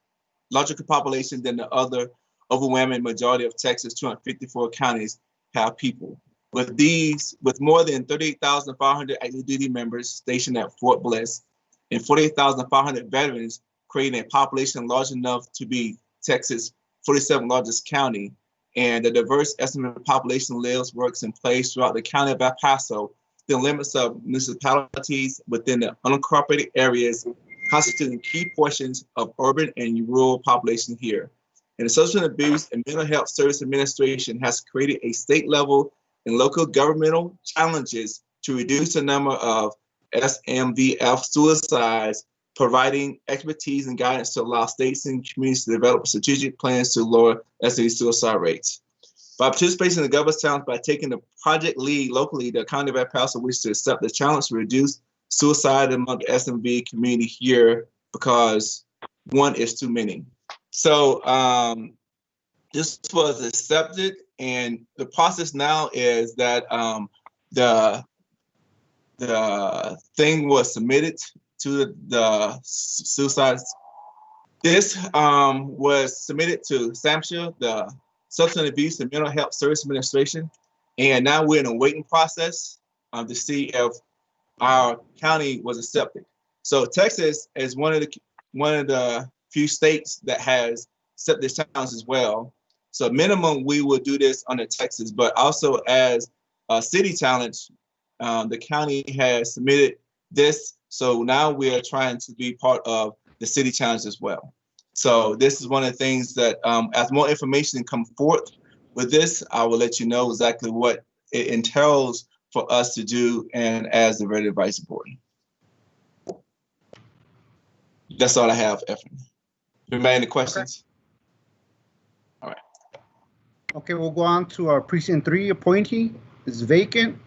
population than the other overwhelming majority of Texas' 254 counties have people. With more than 38,500 active duty members stationed at Fort Bliss and 48,500 veterans, creating a population large enough to be Texas' 47th largest county, and the diverse estimated population lives, works, and plays throughout the county of El Paso, the limits of municipalities within the unincorporated areas constituting key portions of urban and rural population here. And the Substance Abuse and Mental Health Service Administration has created a state level and local governmental challenges to reduce the number of SMVF suicides, providing expertise and guidance to allow states and communities to develop strategic plans to lower SMV suicide rates. By participating in the governor's challenge by taking the project lead locally, the County of El Paso wishes to accept the challenge to reduce suicide among the SMV community here because one is too many. So this was accepted, and the process now is that the thing was submitted to the suicide. This was submitted to SAMHSA, the Substance Abuse and Mental Health Service Administration, and now we're in a waiting process to see if our county was accepted. So Texas is one of the few states that has set this challenge as well. So minimum, we will do this under Texas, but also as a city challenge, the county has submitted this. So now we are trying to be part of the city challenge as well. So this is one of the things that as more information comes forth with this, I will let you know exactly what it entails for us to do and as the Veteran Advisory Board. That's all I have, Efren. Any questions? Okay. All right. Okay, we'll go on to our Precinct 3 appointee. It's vacant.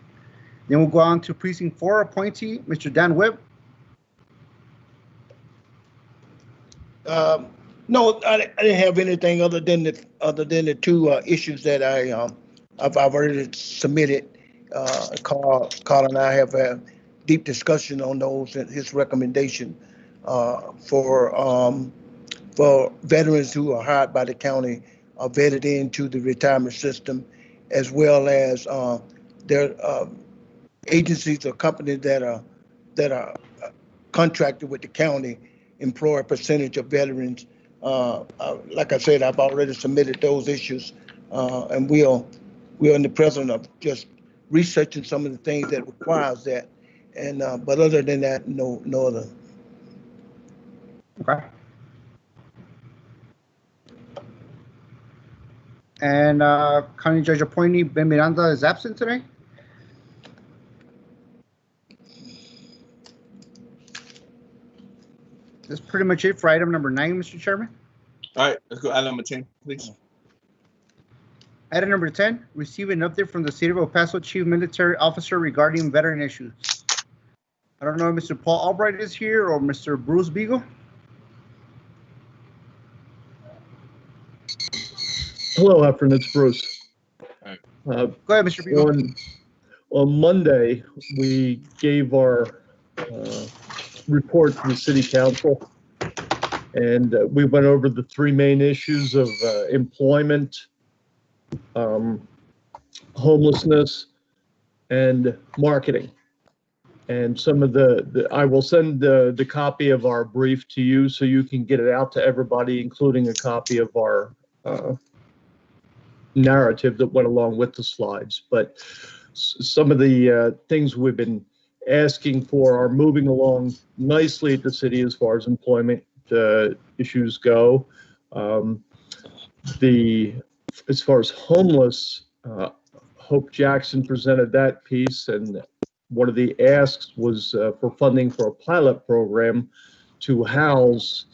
Then we'll go on to Precinct 4 appointee, Mr. Dan Webb. No, I didn't have anything other than the two issues that I've already submitted. Carl and I have a deep discussion on those and his recommendation for veterans who are hired by the county are vetted into the retirement system, as well as their agencies or companies that are contracted with the county employ a percentage of veterans. Like I said, I've already submitted those issues, and we're in the present of just researching some of the things that requires that. And but other than that, no other. Okay. And County Judge appointee Ben Miranda is absent today. That's pretty much it for item number 9, Mr. Chairman. All right, let's go item number 10, please. Item number 10, receive an update from the City of El Paso Chief Military Officer regarding veteran issues. I don't know if Mr. Paul Albright is here or Mr. Bruce Beagle. Hello, Efren, it's Bruce. Right. Go ahead, Mr. Beagle. On Monday, we gave our report to the City Council, And we went over the three main issues of employment, homelessness, and marketing. And some of I will send the copy of our brief to you so you can get it out to everybody, including a copy of our narrative that went along with the slides. But some of the things we've been asking for are moving along nicely at the city as far as employment issues go. As far as homeless, Hope Jackson presented that piece, and one of the asks was for funding for a pilot program to house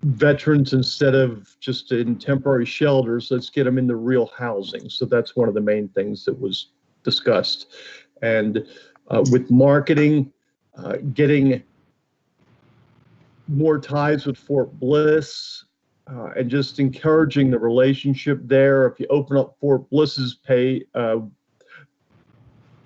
veterans instead of just in temporary shelters. Let's get them into real housing. So that's one of the main things that was discussed. And with marketing, getting more ties with Fort Bliss, and just encouraging the relationship there. If you open up Fort Bliss's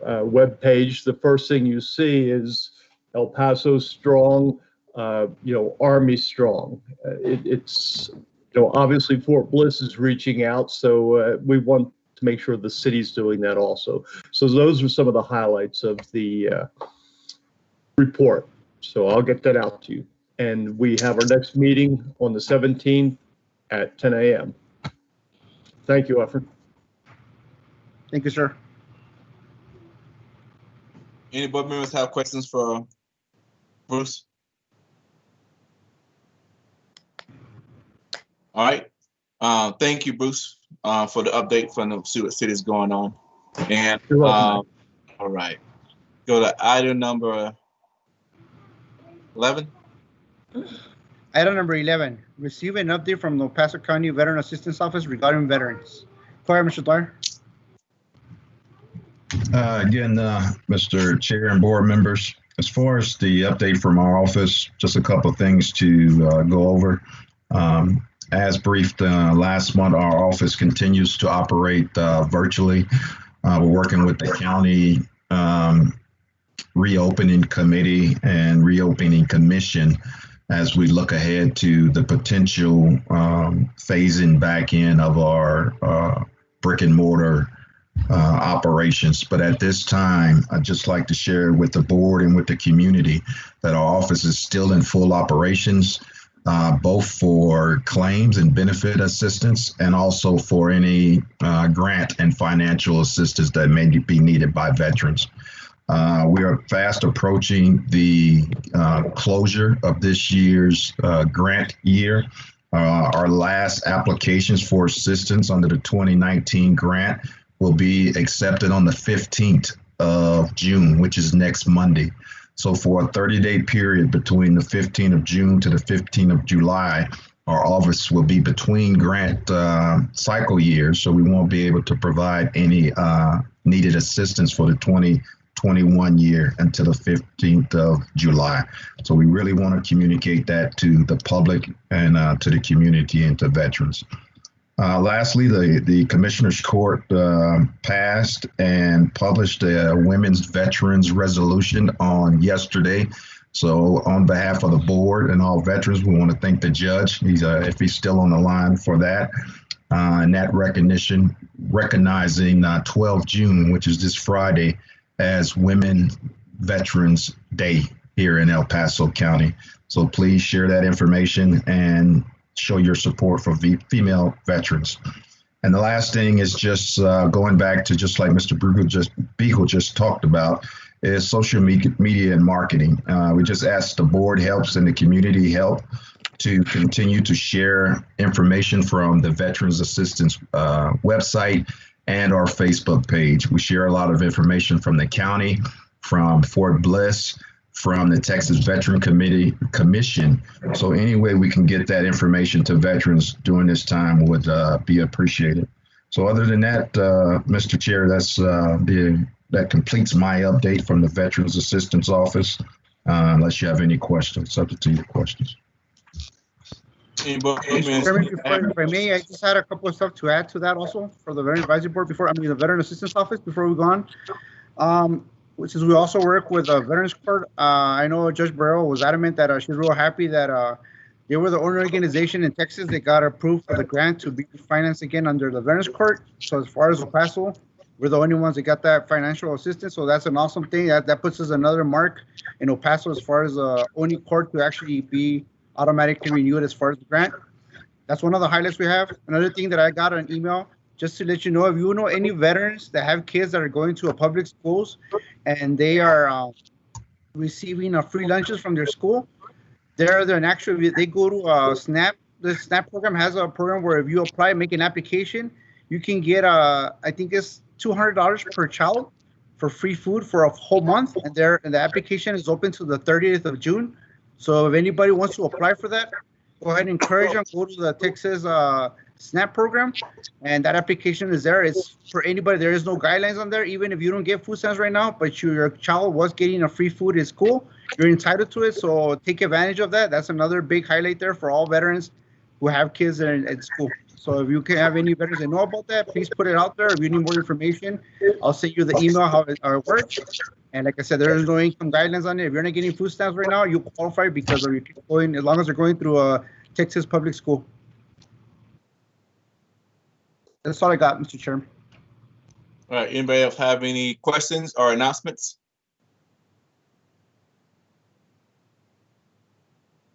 web page, the first thing you see is El Paso strong, Army strong. It's obviously Fort Bliss is reaching out, so we want to make sure the city's doing that also. So those are some of the highlights of the report. So I'll get that out to you. And we have our next meeting on the 17th at 10 a.m. Thank you, Efren. Thank you, sir. Any board members have questions for Bruce? All right. Thank you, Bruce, for the update from the city is going on. And all right. Go to item number 11. Item number 11, receive an update from the El Paso County Veteran Assistance Office regarding veterans. Go ahead, Mr. Dwyer. Again, Mr. Chair and board members, as far as the update from our office, just a couple of things to go over. As briefed last month, our office continues to operate virtually. We're working with the county reopening committee and reopening commission as we look ahead to the potential phasing back in of our brick and mortar operations. But at this time, I'd just like to share with the board and with the community that our office is still in full operations, both for claims and benefit assistance and also for any grant and financial assistance that may be needed by veterans. We are fast approaching the closure of this year's grant year. Our last applications for assistance under the 2019 grant will be accepted on the 15th of June, which is next Monday. So for a 30-day period between the 15th of June to the 15th of July, our office will be between grant cycle years, so we won't be able to provide any needed assistance for the 2021 year until the 15th of July. So we really want to communicate that to the public and to the community and to veterans. Lastly, the Commissioner's Court passed and published a Women's Veterans Resolution on yesterday. So on behalf of the board and all veterans, we want to thank the judge, if he's still on the line for that. And that recognition, recognizing 12 June, which is this Friday, as Women Veterans Day here in El Paso County. So please share that information and show your support for female veterans. And the last thing is just going back to just like Mr. Beagle just talked about, is social media and marketing. We just asked the board helps and the community help to continue to share information from the Veterans Assistance website and our Facebook page. We share a lot of information from the county, from Fort Bliss, from the Texas Veteran Commission. So any way we can get that information to veterans during this time would be appreciated. So other than that, Mr. Chair, that completes my update from the Veterans Assistance Office. Unless you have any questions, subject to your questions. If I may, I just had a couple of stuff to add to that also for the Veteran Advisory Board the Veteran Assistance Office before we go on. which is we also work with Veterans Court. I know Judge Burrell was adamant that she's real happy that they were the only organization in Texas that got approved for the grant to be financed again under the Veterans Court. So as far as El Paso, we're the only ones that got that financial assistance. So that's an awesome thing. That puts us another mark in El Paso as far as the only court to actually be automatically renewed as far as the grant. That's one of the highlights we have. Another thing that I got an email, just to let you know, if you know any veterans that have kids that are going to a public schools and they are receiving free lunches from their school, they go to SNAP. The SNAP program has a program where if you apply, make an application, you can get I think it's $200 per child for free food for a whole month, and the application is open to the 30th of June. So if anybody wants to apply for that, go ahead and encourage them. Go to the Texas SNAP program, and that application is there. It's for anybody. There is no guidelines on there. Even if you don't get food stamps right now, but your child was getting a free food in school, you're entitled to it. So take advantage of that. That's another big highlight there for all veterans who have kids at school. So if you can have any veterans that know about that, please put it out there. If you need more information, I'll send you the email how it works. And like I said, there is no income guidelines on it. If you're not getting food stamps right now, you qualify because of your kids going, as long as they're going through a Texas public school. That's all I got, Mr. Chairman. All right. Anybody else have any questions or announcements?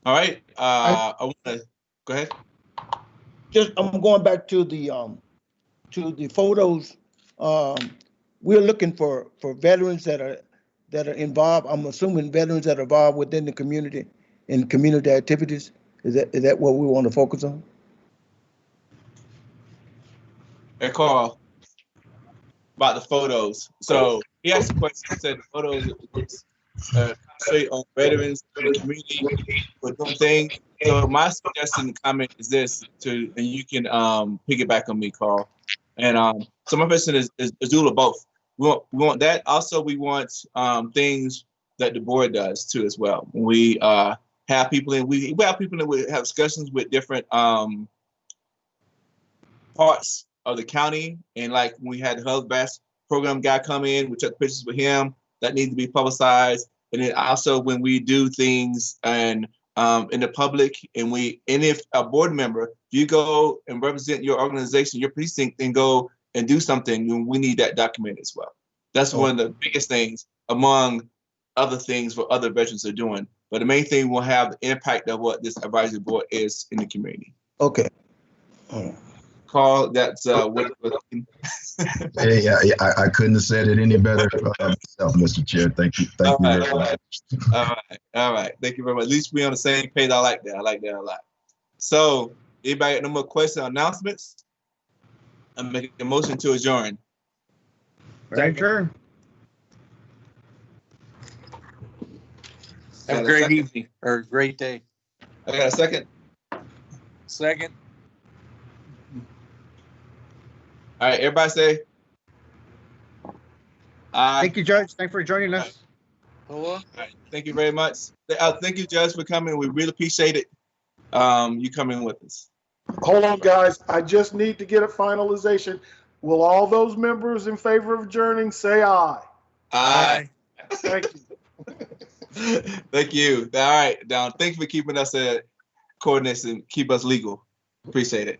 All right. I want to go ahead. I'm going back to the photos. We're looking for veterans that are involved. I'm assuming veterans that are involved within the community in community activities. Is that what we want to focus on? Hey, Carl, about the photos. So he asked a question. He said the photos concentrate on veterans in the community with doing things. So my suggestion and comment is this, and you can piggyback on me, Carl. And so my question is do both. We want that. Also, we want things that the board does too as well. We have people in. We have people that we have discussions with different parts of the county, and like we had the Hub Bass program guy come in, we took pictures with him that need to be publicized. And then also when we do things and in the public, and if a board member, you go and represent your organization, your precinct, and go and do something, we need that documented as well. That's one of the biggest things among other things for other veterans are doing. But the main thing will have the impact of what this advisory board is in the community. Okay. All right. Carl, that's what. Hey, I couldn't have said it any better myself, Mr. Chair. Thank you. Thank you very much. All right. Thank you very much. At least we're on the same page. I like that. I like that a lot. So, anybody got no more questions or announcements? I'm making a motion to adjourn. Adjourn. Have a great evening or a great day. I got a second. Second. All right, everybody say. Thank you, Judge. Thanks for joining us. All right. Thank you very much. Thank you, Judge, for coming. We really appreciate it. You coming with us. Hold on, guys. I just need to get a finalization. Will all those members in favor of adjourning say aye? Aye. Thank you. Thank you. All right, Don. Thank you for keeping us at coordinates and keep us legal. Appreciate it.